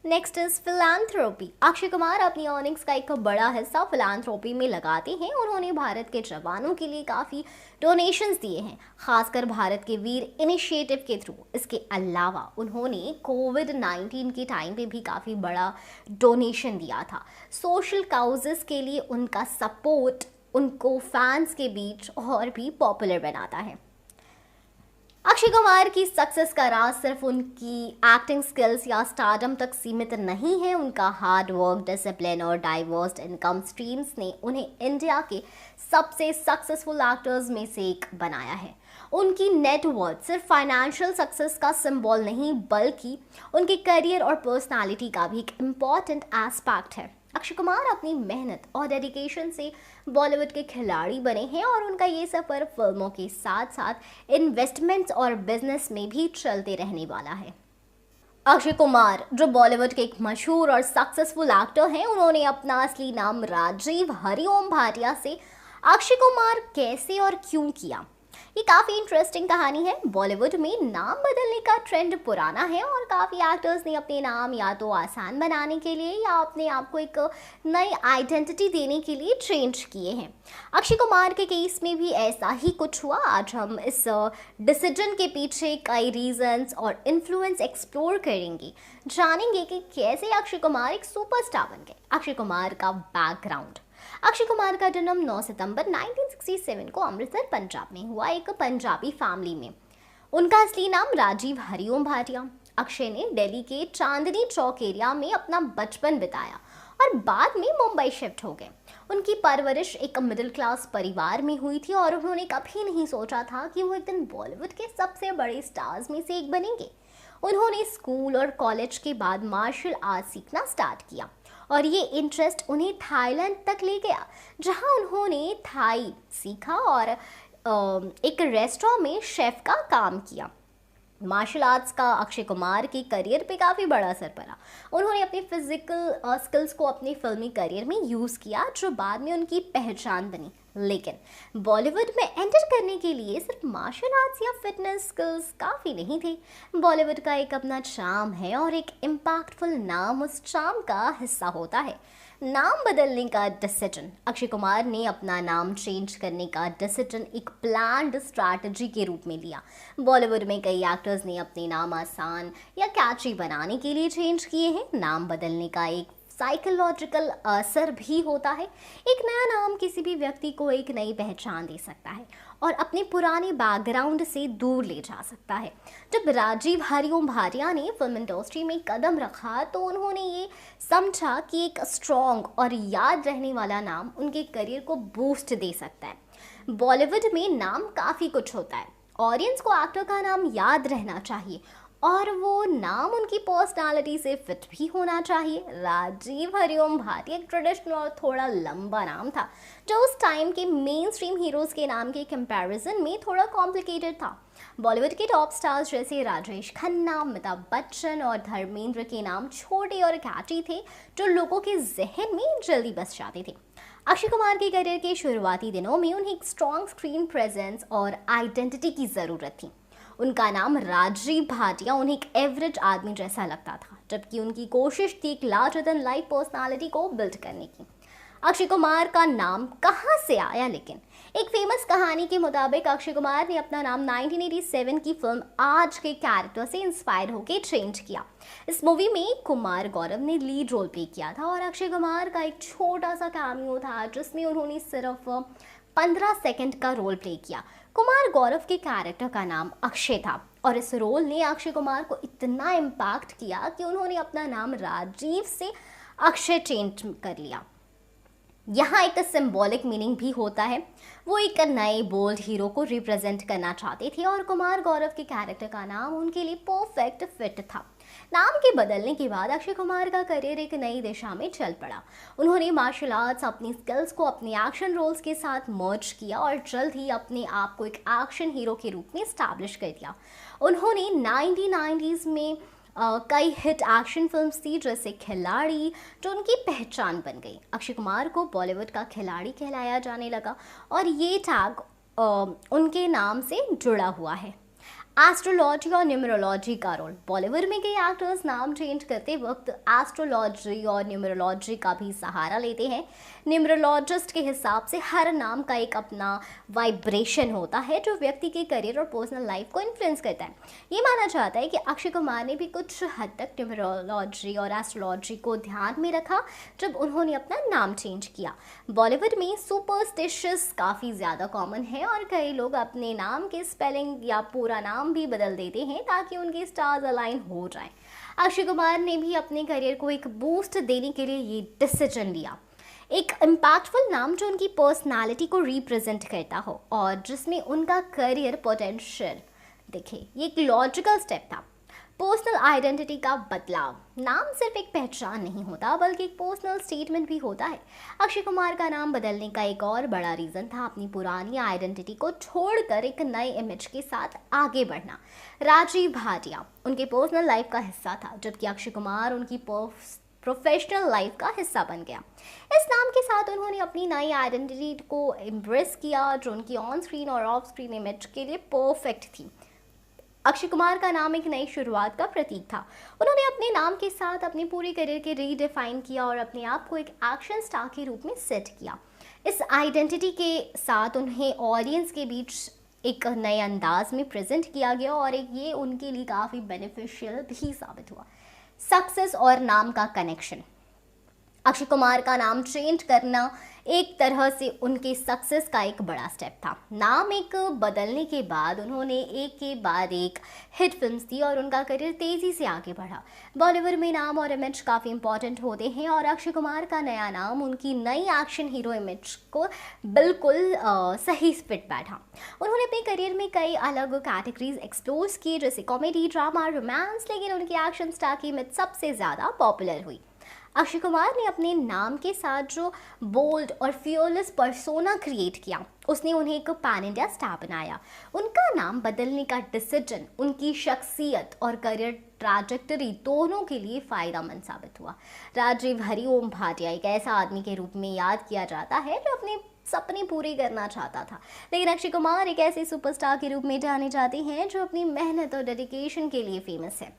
Next is philanthropy. Akshay Kumar अपनी अर्निंग्स का एक बड़ा हिस्सा फिलैंथ्रोपी में लगाते हैं। उन्होंने भारत के जवानों के लिए काफ़ी डोनेशंस दिए हैं, खासकर भारत के वीर इनिशिएटिव के थ्रू। इसके अलावा उन्होंने कोविड-19 के टाइम पे भी काफ़ी बड़ा डोनेशन दिया था। सोशल काउजेस के लिए उनका सपोर्ट उनको फैंस के बीच और भी पॉपुलर बनाता है। अक्षय कुमार की सक्सेस का राज सिर्फ उनकी एक्टिंग स्किल्स या स्टारडम तक सीमित नहीं है। उनका हार्ड वर्क, डिसिप्लिन और डाइवर्स इनकम स्ट्रीम्स ने उन्हें इंडिया के सबसे सक्सेसफुल एक्टर्स में से एक बनाया है। उनकी नेटवर्थ सिर्फ फाइनेंशियल सक्सेस का सिंबल नहीं बल्कि उनके करियर और पर्सनालिटी का भी एक इम्पॉर्टेंट एस्पेक्ट है। अक्षय कुमार अपनी मेहनत और डेडिकेशन से बॉलीवुड के खिलाड़ी बने हैं और उनका ये सफ़र फिल्मों के साथ साथ इन्वेस्टमेंट्स और बिजनेस में भी चलते रहने वाला है। अक्षय कुमार जो बॉलीवुड के एक मशहूर और सक्सेसफुल एक्टर हैं, उन्होंने अपना असली नाम राजीव हरिओम भाटिया से अक्षय कुमार कैसे और क्यों किया, ये काफ़ी इंटरेस्टिंग कहानी है। बॉलीवुड में नाम बदलने का ट्रेंड पुराना है और काफ़ी एक्टर्स ने अपने नाम या तो आसान बनाने के लिए या अपने आप को एक नई आइडेंटिटी देने के लिए चेंज किए हैं। अक्षय कुमार के केस में भी ऐसा ही कुछ हुआ। आज हम इस डिसीजन के पीछे कई रीजंस और इन्फ्लुएंस एक्सप्लोर करेंगे, जानेंगे कि कैसे अक्षय कुमार एक सुपरस्टार बन गए। अक्षय कुमार का बैकग्राउंड। अक्षय कुमार का जन्म 9 सितंबर 1967 को अमृतसर पंजाब में हुआ, एक पंजाबी फैमिली में। उनका असली नाम राजीव हरिओम भाटिया। अक्षय ने दिल्ली के चांदनी चौक एरिया में अपना बचपन बिताया और बाद में मुंबई शिफ्ट हो गए। उनकी परवरिश एक मिडिल क्लास परिवार में हुई थी और उन्होंने कभी नहीं सोचा था कि वो एक दिन बॉलीवुड के सबसे बड़े स्टार्स में से एक बनेंगे। उन्होंने स्कूल और कॉलेज के बाद मार्शल आर्ट सीखना स्टार्ट किया और ये इंटरेस्ट उन्हें थाईलैंड तक ले गया, जहां उन्होंने थाई सीखा और एक रेस्टोरेंट में शेफ का काम किया। मार्शल आर्ट्स का अक्षय कुमार के करियर पे काफ़ी बड़ा असर पड़ा। उन्होंने अपनी फिजिकल स्किल्स को अपने फिल्मी करियर में यूज़ किया, जो बाद में उनकी पहचान बनी। लेकिन बॉलीवुड में एंटर करने के लिए सिर्फ मार्शल आर्ट्स या फिटनेस स्किल्स काफ़ी नहीं थे। बॉलीवुड का एक अपना चार्म है और एक इम्पैक्टफुल नाम उस चार्म का हिस्सा होता है। नाम बदलने का डिसीजन, अक्षय कुमार ने अपना नाम चेंज करने का डिसीजन एक प्लान्ड स्ट्रैटेजी के रूप में लिया। बॉलीवुड में कई एक्टर्स ने अपने नाम आसान या कैची बनाने के लिए चेंज किए हैं। नाम बदलने का एक साइकोलॉजिकल असर भी होता है। एक नया नाम किसी भी व्यक्ति को एक नई पहचान दे सकता है और अपने पुराने बैकग्राउंड से दूर ले जा सकता है। जब राजीव हरिओम भाटिया ने फिल्म इंडस्ट्री में कदम रखा तो उन्होंने ये समझा कि एक स्ट्रॉन्ग और याद रहने वाला नाम उनके करियर को बूस्ट दे सकता है। बॉलीवुड में नाम काफ़ी कुछ होता है। ऑडियंस को एक्टर का नाम याद रहना चाहिए और वो नाम उनकी पर्सनालिटी से फिट भी होना चाहिए। राजीव हरिओम भाटिया एक ट्रेडिशनल और थोड़ा लंबा नाम था, जो उस टाइम के मेन स्ट्रीम हीरोज़ के नाम के कंपैरिजन में थोड़ा कॉम्प्लिकेटेड था। बॉलीवुड के टॉप स्टार्स जैसे राजेश खन्ना, अमिताभ बच्चन और धर्मेंद्र के नाम छोटे और कैची थे, जो लोगों के जहन में जल्दी बस जाते थे। अक्षय कुमार के करियर के शुरुआती दिनों में उन्हें एक स्ट्रॉन्ग स्क्रीन प्रेजेंस और आइडेंटिटी की ज़रूरत थी। उनका नाम राजीव भाटिया उन्हें एक एवरेज आदमी जैसा लगता था, जबकि उनकी कोशिश थी एक लार्जर देन लाइफ पर्सनालिटी को बिल्ड करने की। अक्षय कुमार का नाम कहाँ से आया? लेकिन एक फेमस कहानी के मुताबिक अक्षय कुमार ने अपना नाम 1987 की फिल्म आज के कैरेक्टर से इंस्पायर होकर चेंज किया। इस मूवी में कुमार गौरव ने लीड रोल प्ले किया था और अक्षय कुमार का एक छोटा सा कैमियो था, जिसमें उन्होंने सिर्फ 15 सेकंड का रोल प्ले किया। कुमार गौरव के कैरेक्टर का नाम अक्षय था और इस रोल ने अक्षय कुमार को इतना इम्पैक्ट किया कि उन्होंने अपना नाम राजीव से अक्षय चेंज कर लिया। यहाँ एक सिंबॉलिक मीनिंग भी होता है। वो एक नए बोल्ड हीरो को रिप्रेजेंट करना चाहते थे और कुमार गौरव के कैरेक्टर का नाम उनके लिए परफेक्ट फिट था। नाम के बदलने के बाद अक्षय कुमार का करियर एक नई दिशा में चल पड़ा। उन्होंने मार्शल आर्ट्स अपनी स्किल्स को अपने एक्शन रोल्स के साथ मर्ज किया और जल्द ही अपने आप को एक एक्शन हीरो के रूप में स्टैब्लिश कर दिया। उन्होंने 1990s में कई हिट एक्शन फिल्म्स थी, जैसे खिलाड़ी, जो उनकी पहचान बन गई। अक्षय कुमार को बॉलीवुड का खिलाड़ी कहलाया जाने लगा और ये टैग उनके नाम से जुड़ा हुआ है। एस्ट्रोलॉजी और न्यूमरोलॉजी का रोल, बॉलीवुड में कई एक्टर्स नाम चेंज करते वक्त एस्ट्रोलॉजी और न्यूमरोलॉजी का भी सहारा लेते हैं। न्यूमरोलॉजिस्ट के हिसाब से हर नाम का एक अपना वाइब्रेशन होता है, जो व्यक्ति के करियर और पर्सनल लाइफ को इन्फ्लुएंस करता है। ये माना जाता है कि अक्षय कुमार ने भी कुछ हद तक न्यूमरोलॉजी और एस्ट्रोलॉजी को ध्यान में रखा जब उन्होंने अपना नाम चेंज किया। बॉलीवुड में सुपरस्टिशियस काफ़ी ज़्यादा कॉमन है और कई लोग अपने नाम के स्पेलिंग या पूरा नाम भी बदल देते हैं ताकि उनके स्टार्स अलाइन हो जाएं। अक्षय कुमार ने भी अपने करियर को एक बूस्ट देने के लिए ये डिसीजन लिया। एक इम्पैक्टफुल नाम जो उनकी पर्सनालिटी को रिप्रेजेंट करता हो और जिसमें उनका करियर पोटेंशियल दिखे। ये एक लॉजिकल स्टेप था। पर्सनल आइडेंटिटी का बदलाव, नाम सिर्फ एक पहचान नहीं होता बल्कि एक पर्सनल स्टेटमेंट भी होता है। अक्षय कुमार का नाम बदलने का एक और बड़ा रीज़न था अपनी पुरानी आइडेंटिटी को छोड़कर एक नए इमेज के साथ आगे बढ़ना। राजीव भाटिया उनके पर्सनल लाइफ का हिस्सा था, जबकि अक्षय कुमार उनकी प्रोफेशनल लाइफ का हिस्सा बन गया। इस नाम के साथ उन्होंने अपनी नई आइडेंटिटी को एम्ब्रेस किया, जो उनकी ऑन स्क्रीन और ऑफ स्क्रीन इमेज के लिए परफेक्ट थी। अक्षय कुमार का नाम एक नई शुरुआत का प्रतीक था। उन्होंने अपने नाम के साथ अपने पूरे करियर के रीडिफाइन किया और अपने आप को एक एक्शन स्टार के रूप में सेट किया। इस आइडेंटिटी के साथ उन्हें ऑडियंस के बीच एक नए अंदाज में प्रेजेंट किया गया और ये उनके लिए काफ़ी बेनिफिशियल भी साबित हुआ। सक्सेस और नाम का कनेक्शन, अक्षय कुमार का नाम चेंज करना एक तरह से उनके सक्सेस का एक बड़ा स्टेप था। नाम एक बदलने के बाद उन्होंने एक के बाद एक हिट फिल्म्स दी और उनका करियर तेज़ी से आगे बढ़ा। बॉलीवुड में नाम और इमेज काफ़ी इंपॉर्टेंट होते हैं और अक्षय कुमार का नया नाम उनकी नई एक्शन हीरो इमेज को बिल्कुल सही फिट बैठा। उन्होंने अपने करियर में कई अलग कैटेगरीज एक्सप्लोर की, जैसे कॉमेडी, ड्रामा, रोमांस, लेकिन उनकी एक्शन स्टार की इमेज सबसे ज़्यादा पॉपुलर हुई। अक्षय कुमार ने अपने नाम के साथ जो बोल्ड और फियरलेस पर्सोना क्रिएट किया, उसने उन्हें एक पैन इंडिया स्टार बनाया। उनका नाम बदलने का डिसीजन उनकी शख्सियत और करियर ट्रैजेक्टरी दोनों के लिए फ़ायदेमंद साबित हुआ। राजीव हरिओम भाटिया एक ऐसा आदमी के रूप में याद किया जाता है जो अपने सपने पूरे करना चाहता था, लेकिन अक्षय कुमार एक ऐसे सुपरस्टार के रूप में जाने जाते हैं जो अपनी मेहनत और डेडिकेशन के लिए फेमस है।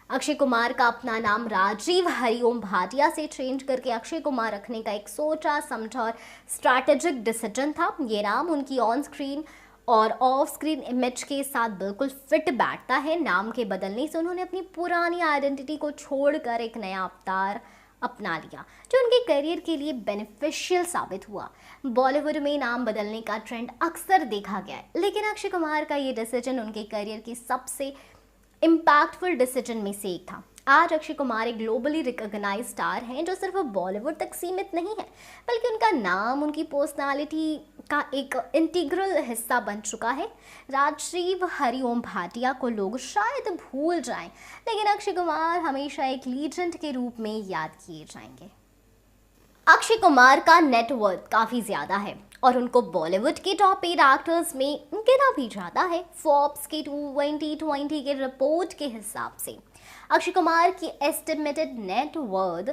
अक्षय कुमार का अपना नाम राजीव हरिओम भाटिया से चेंज करके अक्षय कुमार रखने का एक सोचा समझा और स्ट्रैटेजिक डिसीजन था। ये नाम उनकी ऑन स्क्रीन और ऑफ स्क्रीन इमेज के साथ बिल्कुल फिट बैठता है। नाम के बदलने से उन्होंने अपनी पुरानी आइडेंटिटी को छोड़कर एक नया अवतार अपना लिया, जो उनके करियर के लिए बेनिफिशियल साबित हुआ। बॉलीवुड में नाम बदलने का ट्रेंड अक्सर देखा गया है, लेकिन अक्षय कुमार का ये डिसीजन उनके करियर की सबसे इम्पैक्टफुल डिसीजन में से एक था। आज अक्षय कुमार एक ग्लोबली रिकॉग्नाइज्ड स्टार हैं जो सिर्फ बॉलीवुड तक सीमित नहीं है, बल्कि उनका नाम उनकी पर्सनालिटी का एक इंटीग्रल हिस्सा बन चुका है। राजीव हरिओम भाटिया को लोग शायद भूल जाएं, लेकिन अक्षय कुमार हमेशा एक लीजेंड के रूप में याद किए जाएंगे। अक्षय कुमार का नेटवर्थ काफ़ी ज़्यादा है और उनको बॉलीवुड के टॉप 8 एक्टर्स में गिना भी जाता है। फोर्ब्स के 2020 के रिपोर्ट के हिसाब से अक्षय कुमार की एस्टिमेटेड नेटवर्थ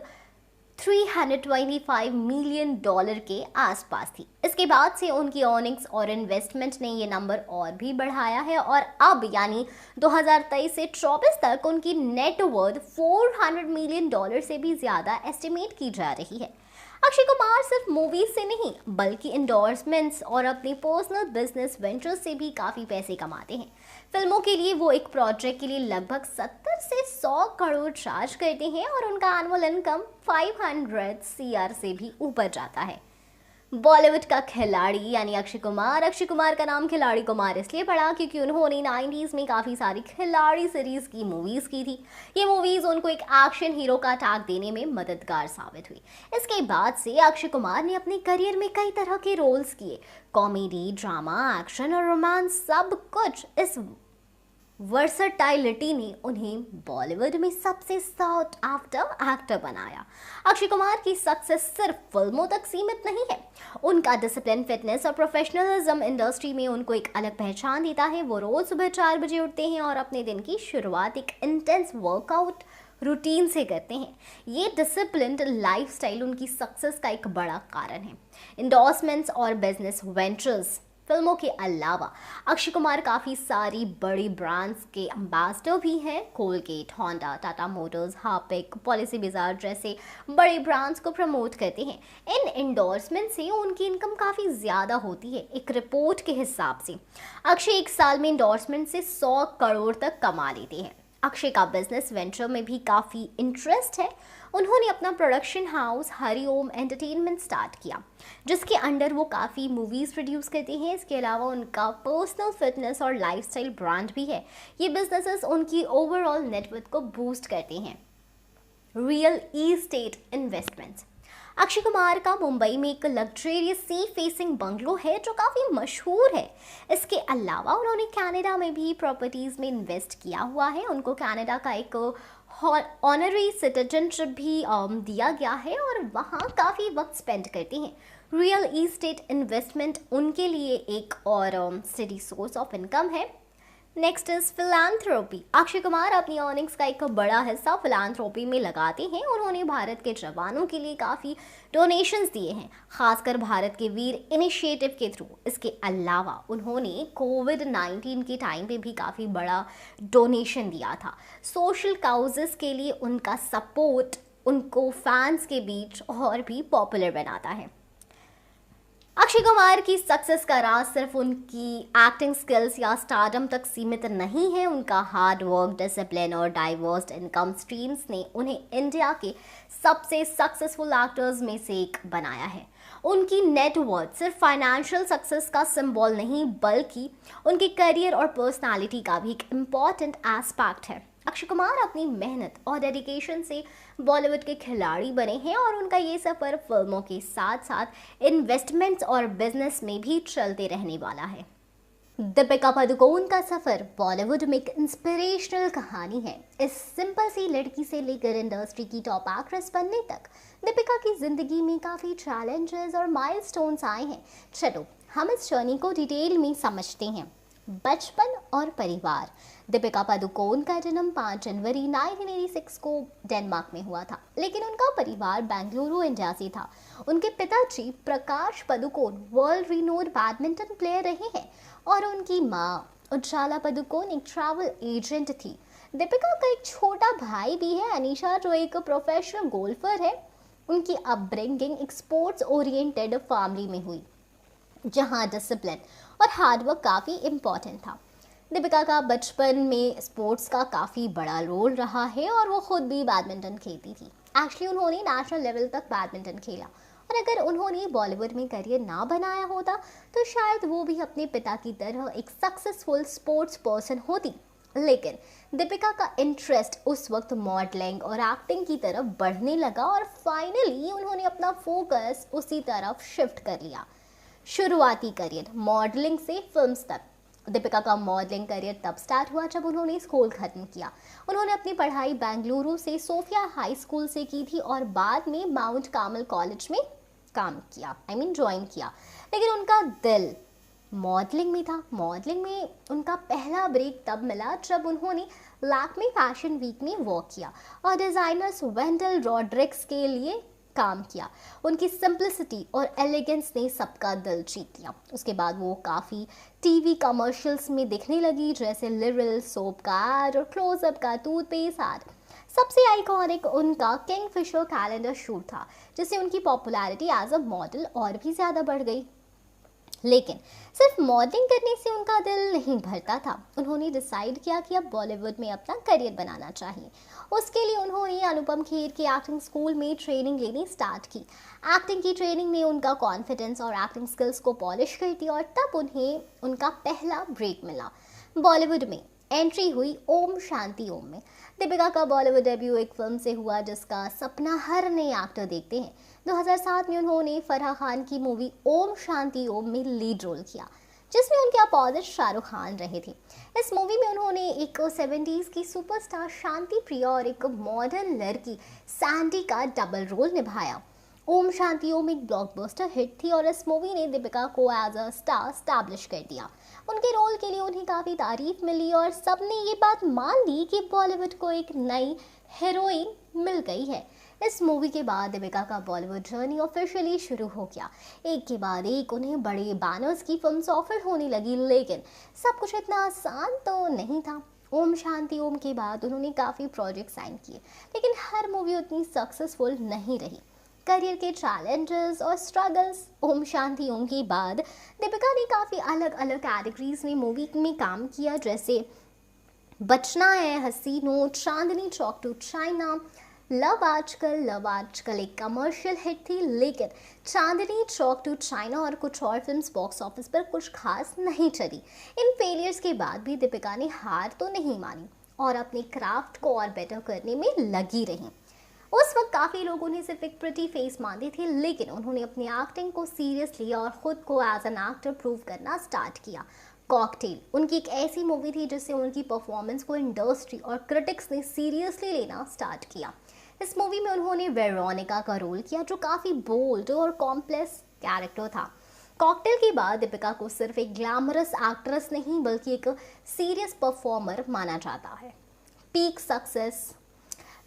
$325 मिलियन के आसपास थी। इसके बाद से उनकी अर्निंग्स और इन्वेस्टमेंट ने ये नंबर और भी बढ़ाया है और अब यानी 2023 से 24 तक उनकी नेटवर्थ $400 मिलियन से भी ज़्यादा एस्टिमेट की जा रही है। अक्षय कुमार सिर्फ मूवीज से नहीं बल्कि इंडोर्समेंट्स और अपने पर्सनल बिजनेस वेंचर्स से भी काफ़ी पैसे कमाते हैं। फिल्मों के लिए वो एक प्रोजेक्ट के लिए लगभग 70 से 100 करोड़ चार्ज करते हैं और उनका एनुअल इनकम 500 CR से भी ऊपर जाता है। बॉलीवुड का खिलाड़ी यानी अक्षय कुमार का नाम खिलाड़ी कुमार इसलिए पड़ा क्योंकि उन्होंने 90s में काफ़ी सारी खिलाड़ी सीरीज की मूवीज़ की थी। ये मूवीज़ उनको एक एक्शन हीरो का टैग देने में मददगार साबित हुई। इसके बाद से अक्षय कुमार ने अपने करियर में कई तरह के रोल्स किए, कॉमेडी, ड्रामा, एक्शन और रोमांस, सब कुछ। इस वर्सटाइलिटी ने उन्हें बॉलीवुड में सबसे साउट आफ्टर एक्टर बनाया। अक्षय कुमार की सक्सेस सिर्फ फिल्मों तक सीमित नहीं है, उनका डिसिप्लिन, फिटनेस और प्रोफेशनलिज्म इंडस्ट्री में उनको एक अलग पहचान देता है। वो रोज सुबह 4 बजे उठते हैं और अपने दिन की शुरुआत एक इंटेंस वर्कआउट रूटीन से करते हैं। ये डिसिप्लिन्ड लाइफस्टाइल उनकी सक्सेस का एक बड़ा कारण है। इंडोर्समेंट्स और बिजनेस वेंचर्स, फिल्मों के अलावा अक्षय कुमार काफ़ी सारी बड़ी ब्रांड्स के एम्बेसडर भी हैं। Colgate, Honda, Tata Motors, Harpic, policy बाजार जैसे बड़े ब्रांड्स को प्रमोट करते हैं। इन इंडोर्समेंट से उनकी इनकम काफ़ी ज़्यादा होती है। एक रिपोर्ट के हिसाब से अक्षय एक साल में इंडोर्समेंट से 100 करोड़ तक कमा लेते हैं। अक्षय का बिजनेस वेंचर में भी काफ़ी इंटरेस्ट है। उन्होंने अपना production house Hariom entertainment start किया, जिसके अंडर वो काफ़ी मूवीज़ प्रोड्यूस करते हैं। इसके अलावा उनका पर्सनल फिटनेस और लाइफस्टाइल ब्रांड भी है। ये बिजनेसेस उनकी ओवरऑल नेटवर्थ को बूस्ट करते हैं। Real estate investments, Akshay Kumar का मुंबई में एक लग्जरियस सी फेसिंग बंगलो है जो काफ़ी मशहूर है। इसके अलावा उन्होंने कनाडा में भी प्रॉपर्टीज़ में इन्वेस्ट किया हुआ है। उनको कनाडा का एक ऑनरी सिटीजनशिप भी दिया गया है और वहाँ काफ़ी वक्त स्पेंड करते हैं। रियल एस्टेट इन्वेस्टमेंट उनके लिए एक और स्टेडी सोर्स ऑफ इनकम है। Next is philanthropy. Akshay Kumar अपनी अर्निंग्स का एक बड़ा हिस्सा फिलैंथ्रोपी में लगाते हैं। उन्होंने भारत के जवानों के लिए काफ़ी डोनेशंस दिए हैं, खासकर भारत के वीर इनिशिएटिव के थ्रू। इसके अलावा उन्होंने कोविड-19 के टाइम पे भी काफ़ी बड़ा डोनेशन दिया था। सोशल काउजेस के लिए उनका सपोर्ट उनको फैंस के बीच और भी पॉपुलर बनाता है। अक्षय कुमार की सक्सेस का राज सिर्फ उनकी एक्टिंग स्किल्स या स्टारडम तक सीमित नहीं है। उनका हार्ड वर्क, डिसिप्लिन और डाइवर्स इनकम स्ट्रीम्स ने उन्हें इंडिया के सबसे सक्सेसफुल एक्टर्स में से एक बनाया है। उनकी नेटवर्थ सिर्फ फाइनेंशियल सक्सेस का सिंबल नहीं, बल्कि उनके करियर और पर्सनालिटी का भी एक इम्पॉर्टेंट एस्पेक्ट है। अक्षय कुमार अपनी मेहनत और डेडिकेशन से बॉलीवुड के खिलाड़ी बने हैं और उनका ये सफ़र फिल्मों के साथ साथ इन्वेस्टमेंट्स और बिजनेस में भी चलते रहने वाला है। दीपिका पादुकोण का सफ़र बॉलीवुड में एक इंस्पिरेशनल कहानी है। इस सिंपल सी लड़की से लेकर इंडस्ट्री की टॉप एक्ट्रेस बनने तक दीपिका की जिंदगी में काफ़ी चैलेंजेस और माइलस्टोन्स आए हैं। चलो हम इस जर्नी को डिटेल में समझते हैं। बचपन और परिवार। दीपिका पादुकोण का जन्म 5 जनवरी 1986 को डेनमार्क में हुआ था, लेकिन उनका परिवार बेंगलुरु, इंडिया से था। उनके पिताजी Prakash Padukone world renowned badminton player रहे हैं और उनकी मां उज्ज्वला पादुकोण एक ट्रैवल एजेंट थी। दीपिका का एक छोटा भाई भी है, अनीशा, जो एक प्रोफेशनल गोल्फर है। उनकी अपब्रिंगिंग एक स्पोर्ट्स ओरिएंटेड फैमिली में हुई, जहां डिसिप्लिन और हार्डवर्क काफ़ी इम्पॉर्टेंट था। दीपिका का बचपन में स्पोर्ट्स का काफ़ी बड़ा रोल रहा है और वो खुद भी बैडमिंटन खेलती थी। एक्चुअली उन्होंने नेशनल लेवल तक बैडमिंटन खेला और अगर उन्होंने बॉलीवुड में करियर ना बनाया होता तो शायद वो भी अपने पिता की तरह एक सक्सेसफुल स्पोर्ट्स पर्सन होती। लेकिन दीपिका का इंटरेस्ट उस वक्त मॉडलिंग और एक्टिंग की तरफ बढ़ने लगा और फाइनली उन्होंने अपना फोकस उसी तरफ शिफ्ट कर लिया। शुरुआती करियर मॉडलिंग से फिल्म्स तक। दीपिका का मॉडलिंग करियर तब स्टार्ट हुआ जब उन्होंने स्कूल खत्म किया। उन्होंने अपनी पढ़ाई बेंगलुरु से सोफिया हाई स्कूल से की थी और बाद में माउंट कार्मल कॉलेज में काम किया, ज्वाइन किया। लेकिन उनका दिल मॉडलिंग में था। मॉडलिंग में उनका पहला ब्रेक तब मिला जब उन्होंने लैक्मे फैशन वीक में वर्क किया और डिज़ाइनर्स वेंडल रॉड्रिक्स के लिए काम किया। उनकी सिंप्लिसिटी और एलिगेंस ने सबका दिल जीत लिया। उसके बाद वो काफ़ी टीवी कमर्शियल्स में दिखने लगी, जैसे लिरिल सोप का एड और क्लोजअप का टूथपेस्ट एड। सबसे आइकॉनिक उनका किंगफिशर कैलेंडर शूट था, जिससे उनकी पॉपुलैरिटी एज अ मॉडल और भी ज़्यादा बढ़ गई। लेकिन सिर्फ मॉडलिंग करने से उनका दिल नहीं भरता था। उन्होंने डिसाइड किया कि अब बॉलीवुड में अपना करियर बनाना चाहिए। उसके लिए उन्होंने अनुपम खेर के एक्टिंग स्कूल में ट्रेनिंग लेनी स्टार्ट की। एक्टिंग की ट्रेनिंग ने उनका कॉन्फिडेंस और एक्टिंग स्किल्स को पॉलिश कर दिया और तब उन्हें उनका पहला ब्रेक मिला। बॉलीवुड में एंट्री हुई ओम शांति ओम में। दीपिका का बॉलीवुड डेब्यू एक फिल्म से हुआ जिसका सपना हर नए एक्टर देखते हैं। 2007 में उन्होंने फराह खान की मूवी ओम शांति ओम में लीड रोल किया, जिसमें उनके अपोजिट शाहरुख खान रहे थे। इस मूवी में उन्होंने एक 70s की सुपरस्टार शांति प्रिया और एक मॉडर्न लड़की सैंडी का डबल रोल निभाया। ओम शांति ओम एक ब्लॉकबस्टर हिट थी और इस मूवी ने दीपिका को एज अ स्टार स्टैब्लिश कर दिया। उनके रोल के लिए उन्हें काफ़ी तारीफ मिली और सबने ये बात मान ली कि बॉलीवुड को एक नई हीरोइन मिल गई है। इस मूवी के बाद दीपिका का बॉलीवुड जर्नी ऑफिशियली शुरू हो गया। एक के बाद एक उन्हें बड़े बैनर्स की फिल्म्स ऑफर होने लगी, लेकिन सब कुछ इतना आसान तो नहीं था। ओम शांति ओम के बाद उन्होंने काफ़ी प्रोजेक्ट साइन किए, लेकिन हर मूवी उतनी सक्सेसफुल नहीं रही। करियर के चैलेंजेस और स्ट्रगल्स। ओम शांति ओम के बाद दीपिका ने काफ़ी अलग अलग कैटेगरीज में मूवी में काम किया, जैसे बचना है, हसीनो, Chandni Chowk to China, love आजकल एक कमर्शियल हिट थी, लेकिन चांदनी चौक टू चाइना और कुछ और फिल्म्स बॉक्स ऑफिस पर कुछ खास नहीं चली। इन फेलियर्स के बाद भी दीपिका ने हार तो नहीं मानी और अपने क्राफ्ट को और बेटर करने में लगी रही। उस वक्त काफ़ी लोग उन्हें सिर्फ एक प्रिटी फेस मानते थे, लेकिन उन्होंने अपनी एक्टिंग को सीरियस लिया और ख़ुद को एज एन एक्टर प्रूव करना स्टार्ट किया। कॉकटेल उनकी एक ऐसी मूवी थी जिससे उनकी परफॉर्मेंस को इंडस्ट्री और क्रिटिक्स ने सीरियसली लेना स्टार्ट किया। इस मूवी में उन्होंने वेरोनिका का रोल किया, जो काफ़ी बोल्ड और कॉम्प्लेक्स कैरेक्टर था। कॉकटेल के बाद दीपिका को सिर्फ एक ग्लैमरस एक्ट्रेस नहीं बल्कि एक सीरियस परफॉर्मर माना जाता है। Peak success.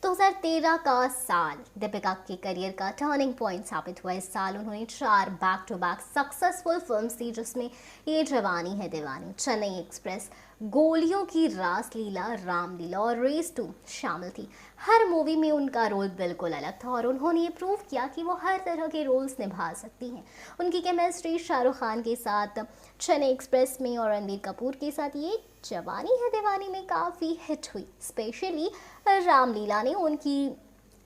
2013 का साल दीपिका के करियर का टर्निंग पॉइंट साबित हुआ। इस साल उन्होंने 4 back to back successful films दी, जिसमें ये जवानी है दीवानी, चेन्नई एक्सप्रेस, गोलियों की रासलीला, रामलीला और रेस 2 शामिल थी। हर मूवी में उनका रोल बिल्कुल अलग था और उन्होंने ये प्रूव किया कि वो हर तरह के रोल्स निभा सकती हैं। उनकी केमिस्ट्री शाहरुख खान के साथ चेन्नई एक्सप्रेस में और रणबीर कपूर के साथ ये जवानी है दीवानी में काफ़ी हिट हुई। स्पेशली रामलीला ने उनकी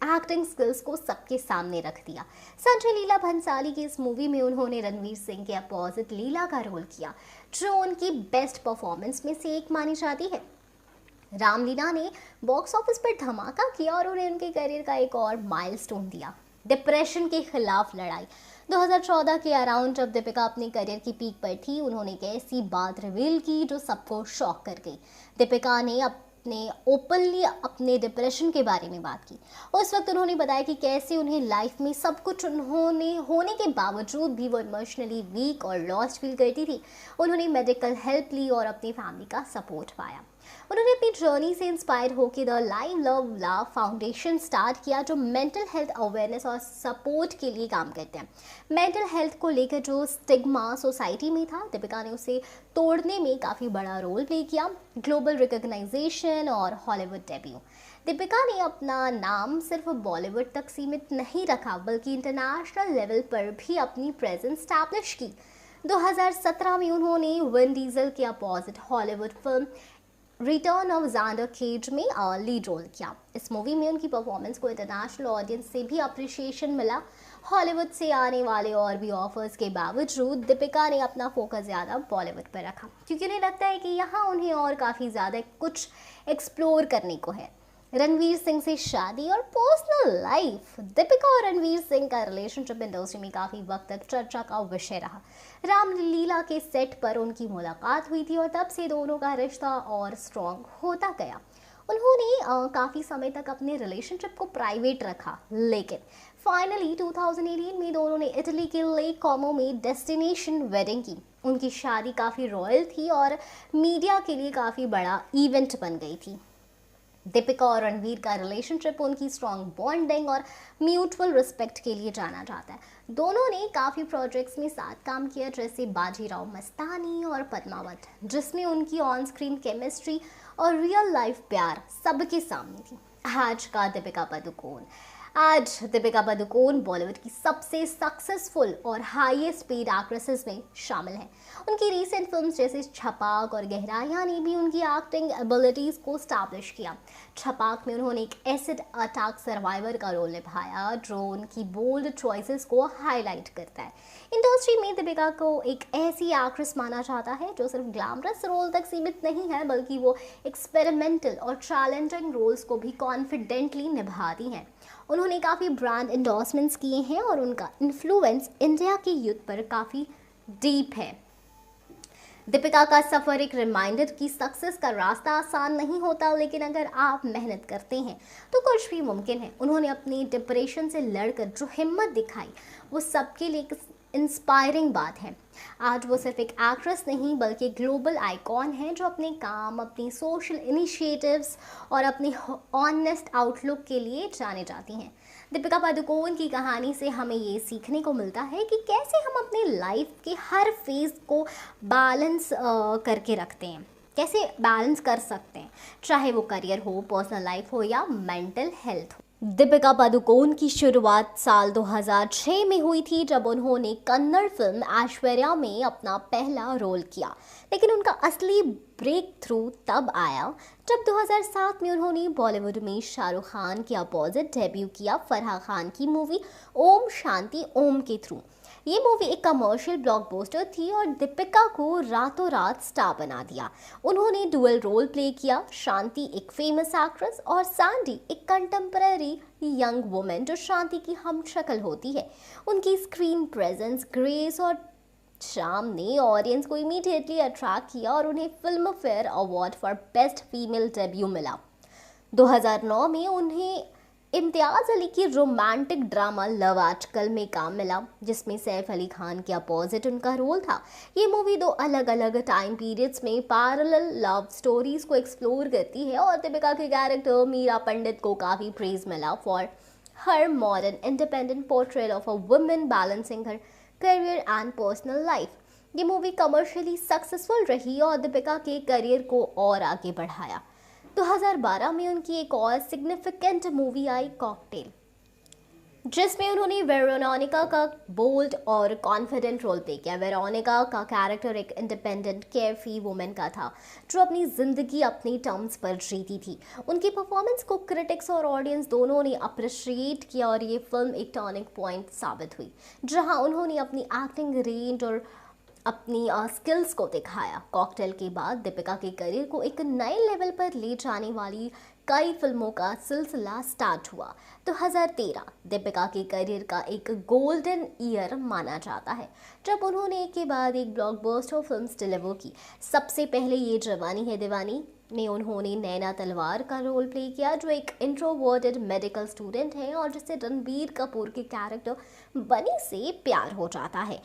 एक्टिंग स्किल्स को सबके सामने रख दिया। संजय लीला भंसाली की इस मूवी में उन्होंने रणवीर सिंह के अपोजिट लीला का रोल किया, जो उनकी बेस्ट परफॉर्मेंस में से एक मानी जाती है। रामलीला ने बॉक्स ऑफिस पर धमाका किया और उन्हें उनके करियर का एक और माइलस्टोन दिया, डिप्रेशन के खिलाफ लड़ाई। 2014 के अराउंड जब दीपिका अपने करियर की पीक पर थी, उन्होंने एक ऐसी बात रिवील की जो सबको शॉक कर गई। दीपिका ने अपने ओपनली अपने डिप्रेशन के बारे में बात की। उस वक्त उन्होंने बताया कि कैसे उन्हें लाइफ में सब कुछ उन्होंने होने के बावजूद भी वो इमोशनली वीक और लॉस्ट फील करती थी। उन्होंने मेडिकल हेल्प ली और अपनी फैमिली का सपोर्ट पाया। उन्होंने अपनी जर्नी से इंस्पायर होकर the live love love foundation start किया, जो मेंटल हेल्थ अवेयरनेस और सपोर्ट के लिए काम करते हैं। मेंटल हेल्थ को लेकर जो स्टिग्मा सोसाइटी में था, दीपिका ने उसे तोड़ने में काफ़ी बड़ा रोल प्ले किया। ग्लोबल रिकॉग्नाइजेशन और हॉलीवुड डेब्यू। दीपिका ने अपना नाम सिर्फ बॉलीवुड तक सीमित नहीं रखा, बल्कि इंटरनेशनल लेवल पर भी अपनी प्रेजेंस स्टैब्लिश की। 2017 में उन्होंने विन डीजल के opposite Hollywood film return of Xander Cage में लीड रोल किया। इस मूवी में उनकी परफॉर्मेंस को इंटरनेशनल ऑडियंस से भी अप्रिशिएशन मिला। हॉलीवुड से आने वाले और भी ऑफर्स के बावजूद दीपिका ने अपना फोकस ज़्यादा बॉलीवुड पर रखा, क्योंकि उन्हें लगता है कि यहाँ उन्हें और काफ़ी ज़्यादा कुछ एक्सप्लोर करने को है। रणवीर सिंह से शादी और पर्सनल लाइफ। दीपिका और रणवीर सिंह का रिलेशनशिप इंडस्ट्री में काफ़ी वक्त तक चर्चा का विषय रहा। रामलीला के सेट पर उनकी मुलाकात हुई थी और तब से दोनों का रिश्ता और स्ट्रॉन्ग होता गया। उन्होंने काफ़ी समय तक अपने रिलेशनशिप को प्राइवेट रखा, लेकिन फाइनली 2018 में दोनों ने इटली के लेक कोमो में डेस्टिनेशन वेडिंग की। उनकी शादी काफ़ी रॉयल थी और मीडिया के लिए काफ़ी बड़ा इवेंट बन गई थी। दीपिका और रणवीर का रिलेशनशिप उनकी स्ट्रॉन्ग बॉन्डिंग और म्यूचुअल रिस्पेक्ट के लिए जाना जाता है। दोनों ने काफ़ी प्रोजेक्ट्स में साथ काम किया, जैसे बाजीराव मस्तानी और पद्मावत, जिसमें उनकी ऑन स्क्रीन केमिस्ट्री और रियल लाइफ प्यार सबके सामने थी। आज दीपिका पादुकोण बॉलीवुड की सबसे सक्सेसफुल और हाईएस्ट पेड एक्ट्रेसेस में शामिल हैं। उनकी रीसेंट फिल्म्स जैसे छपाक और गहराइयाँ ने भी उनकी एक्टिंग एबिलिटीज़ को स्टैब्लिश किया। छपाक में उन्होंने एक एसिड अटैक सर्वाइवर का रोल निभाया, जो उनकी बोल्ड चॉइसेस को हाईलाइट करता है। इंडस्ट्री में दीपिका को एक ऐसी एक्ट्रेस माना जाता है जो सिर्फ ग्लैमरस रोल तक सीमित नहीं है, बल्कि वो एक्सपेरिमेंटल और चैलेंजिंग रोल्स को भी कॉन्फिडेंटली निभाती हैं। उन्होंने काफ़ी ब्रांड एंडोर्समेंट्स किए हैं और उनका इन्फ्लुएंस इंडिया के यूथ पर काफ़ी डीप है। दीपिका का सफ़र एक रिमाइंडर कि सक्सेस का रास्ता आसान नहीं होता, लेकिन अगर आप मेहनत करते हैं तो कुछ भी मुमकिन है। उन्होंने अपनी डिप्रेशन से लड़कर जो हिम्मत दिखाई, वो सबके लिए इंस्पायरिंग बात है। आज वो सिर्फ एक एक्ट्रेस नहीं, बल्कि ग्लोबल आइकॉन है, जो अपने काम, अपनी सोशल इनिशिएटिव्स और अपनी ऑनेस्ट आउटलुक के लिए जाने जाती हैं। दीपिका पादुकोण की कहानी से हमें ये सीखने को मिलता है कि कैसे हम अपनी लाइफ के हर फेज़ को बैलेंस करके रखते हैं, कैसे बैलेंस कर सकते हैं, चाहे वो करियर हो, पर्सनल लाइफ हो या मेंटल हेल्थ हो। दीपिका पादुकोण की शुरुआत साल 2006 में हुई थी, जब उन्होंने कन्नड़ फिल्म ऐश्वर्या में अपना पहला रोल किया। लेकिन उनका असली ब्रेक थ्रू तब आया जब 2007 में उन्होंने बॉलीवुड में शाहरुख खान के अपोजिट डेब्यू किया, फराह खान की मूवी ओम शांति ओम के थ्रू। ये मूवी एक कमर्शियल ब्लॉकबस्टर थी और दीपिका को रातों रात स्टार बना दिया। उन्होंने डुअल रोल प्ले किया, शांति एक फेमस एक्ट्रेस और सैंडी एक कंटेम्पररी यंग वुमेन जो शांति की हमशक्ल होती है। उनकी स्क्रीन प्रेजेंस, ग्रेस और शाम ने ऑडियंस को इमीडिएटली अट्रैक्ट किया और उन्हें film fair award for best female debut मिला। 2009 में उन्हें इम्तियाज़ अली की रोमांटिक ड्रामा लव आजकल में काम मिला, जिसमें सैफ अली खान के अपोजिट उनका रोल था। ये मूवी 2 अलग अलग टाइम पीरियड्स में पैरेलल लव स्टोरीज को एक्सप्लोर करती है और दीपिका के कैरेक्टर मीरा पंडित को काफ़ी प्रेज मिला for her modern independent portrait of a woman balancing her career and personal life। ये मूवी कमर्शियली सक्सेसफुल रही और दीपिका के करियर को और आगे बढ़ाया। 2012 में उनकी एक और सिग्निफिकेंट मूवी आई कॉकटेल, जिसमें उन्होंने वेरोनिका का बोल्ड और कॉन्फिडेंट रोल प्ले किया। वेरोनिका का कैरेक्टर एक इंडिपेंडेंट केयरफ्री वुमेन का था जो अपनी जिंदगी अपनी टर्म्स पर जीती थी। उनकी परफॉर्मेंस को क्रिटिक्स और ऑडियंस दोनों ने अप्रिशिएट किया और ये फिल्म एक टर्निंग पॉइंट साबित हुई, जहां उन्होंने अपनी एक्टिंग रेंज और अपनी स्किल्स को दिखाया। कॉकटेल के बाद दीपिका के करियर को एक नए लेवल पर ले जाने वाली कई फिल्मों का सिलसिला स्टार्ट हुआ। 2013 दीपिका के करियर का एक गोल्डन ईयर माना जाता है, जब उन्होंने एक के बाद एक ब्लॉकबस्टर फिल्म्स डिलीवर की। सबसे पहले ये जवानी है दीवानी में उन्होंने नैना तलवार का रोल प्ले किया, जो एक इंट्रोवर्टेड मेडिकल स्टूडेंट है और जिससे रणबीर कपूर के कैरेक्टर बनी से प्यार हो जाता है।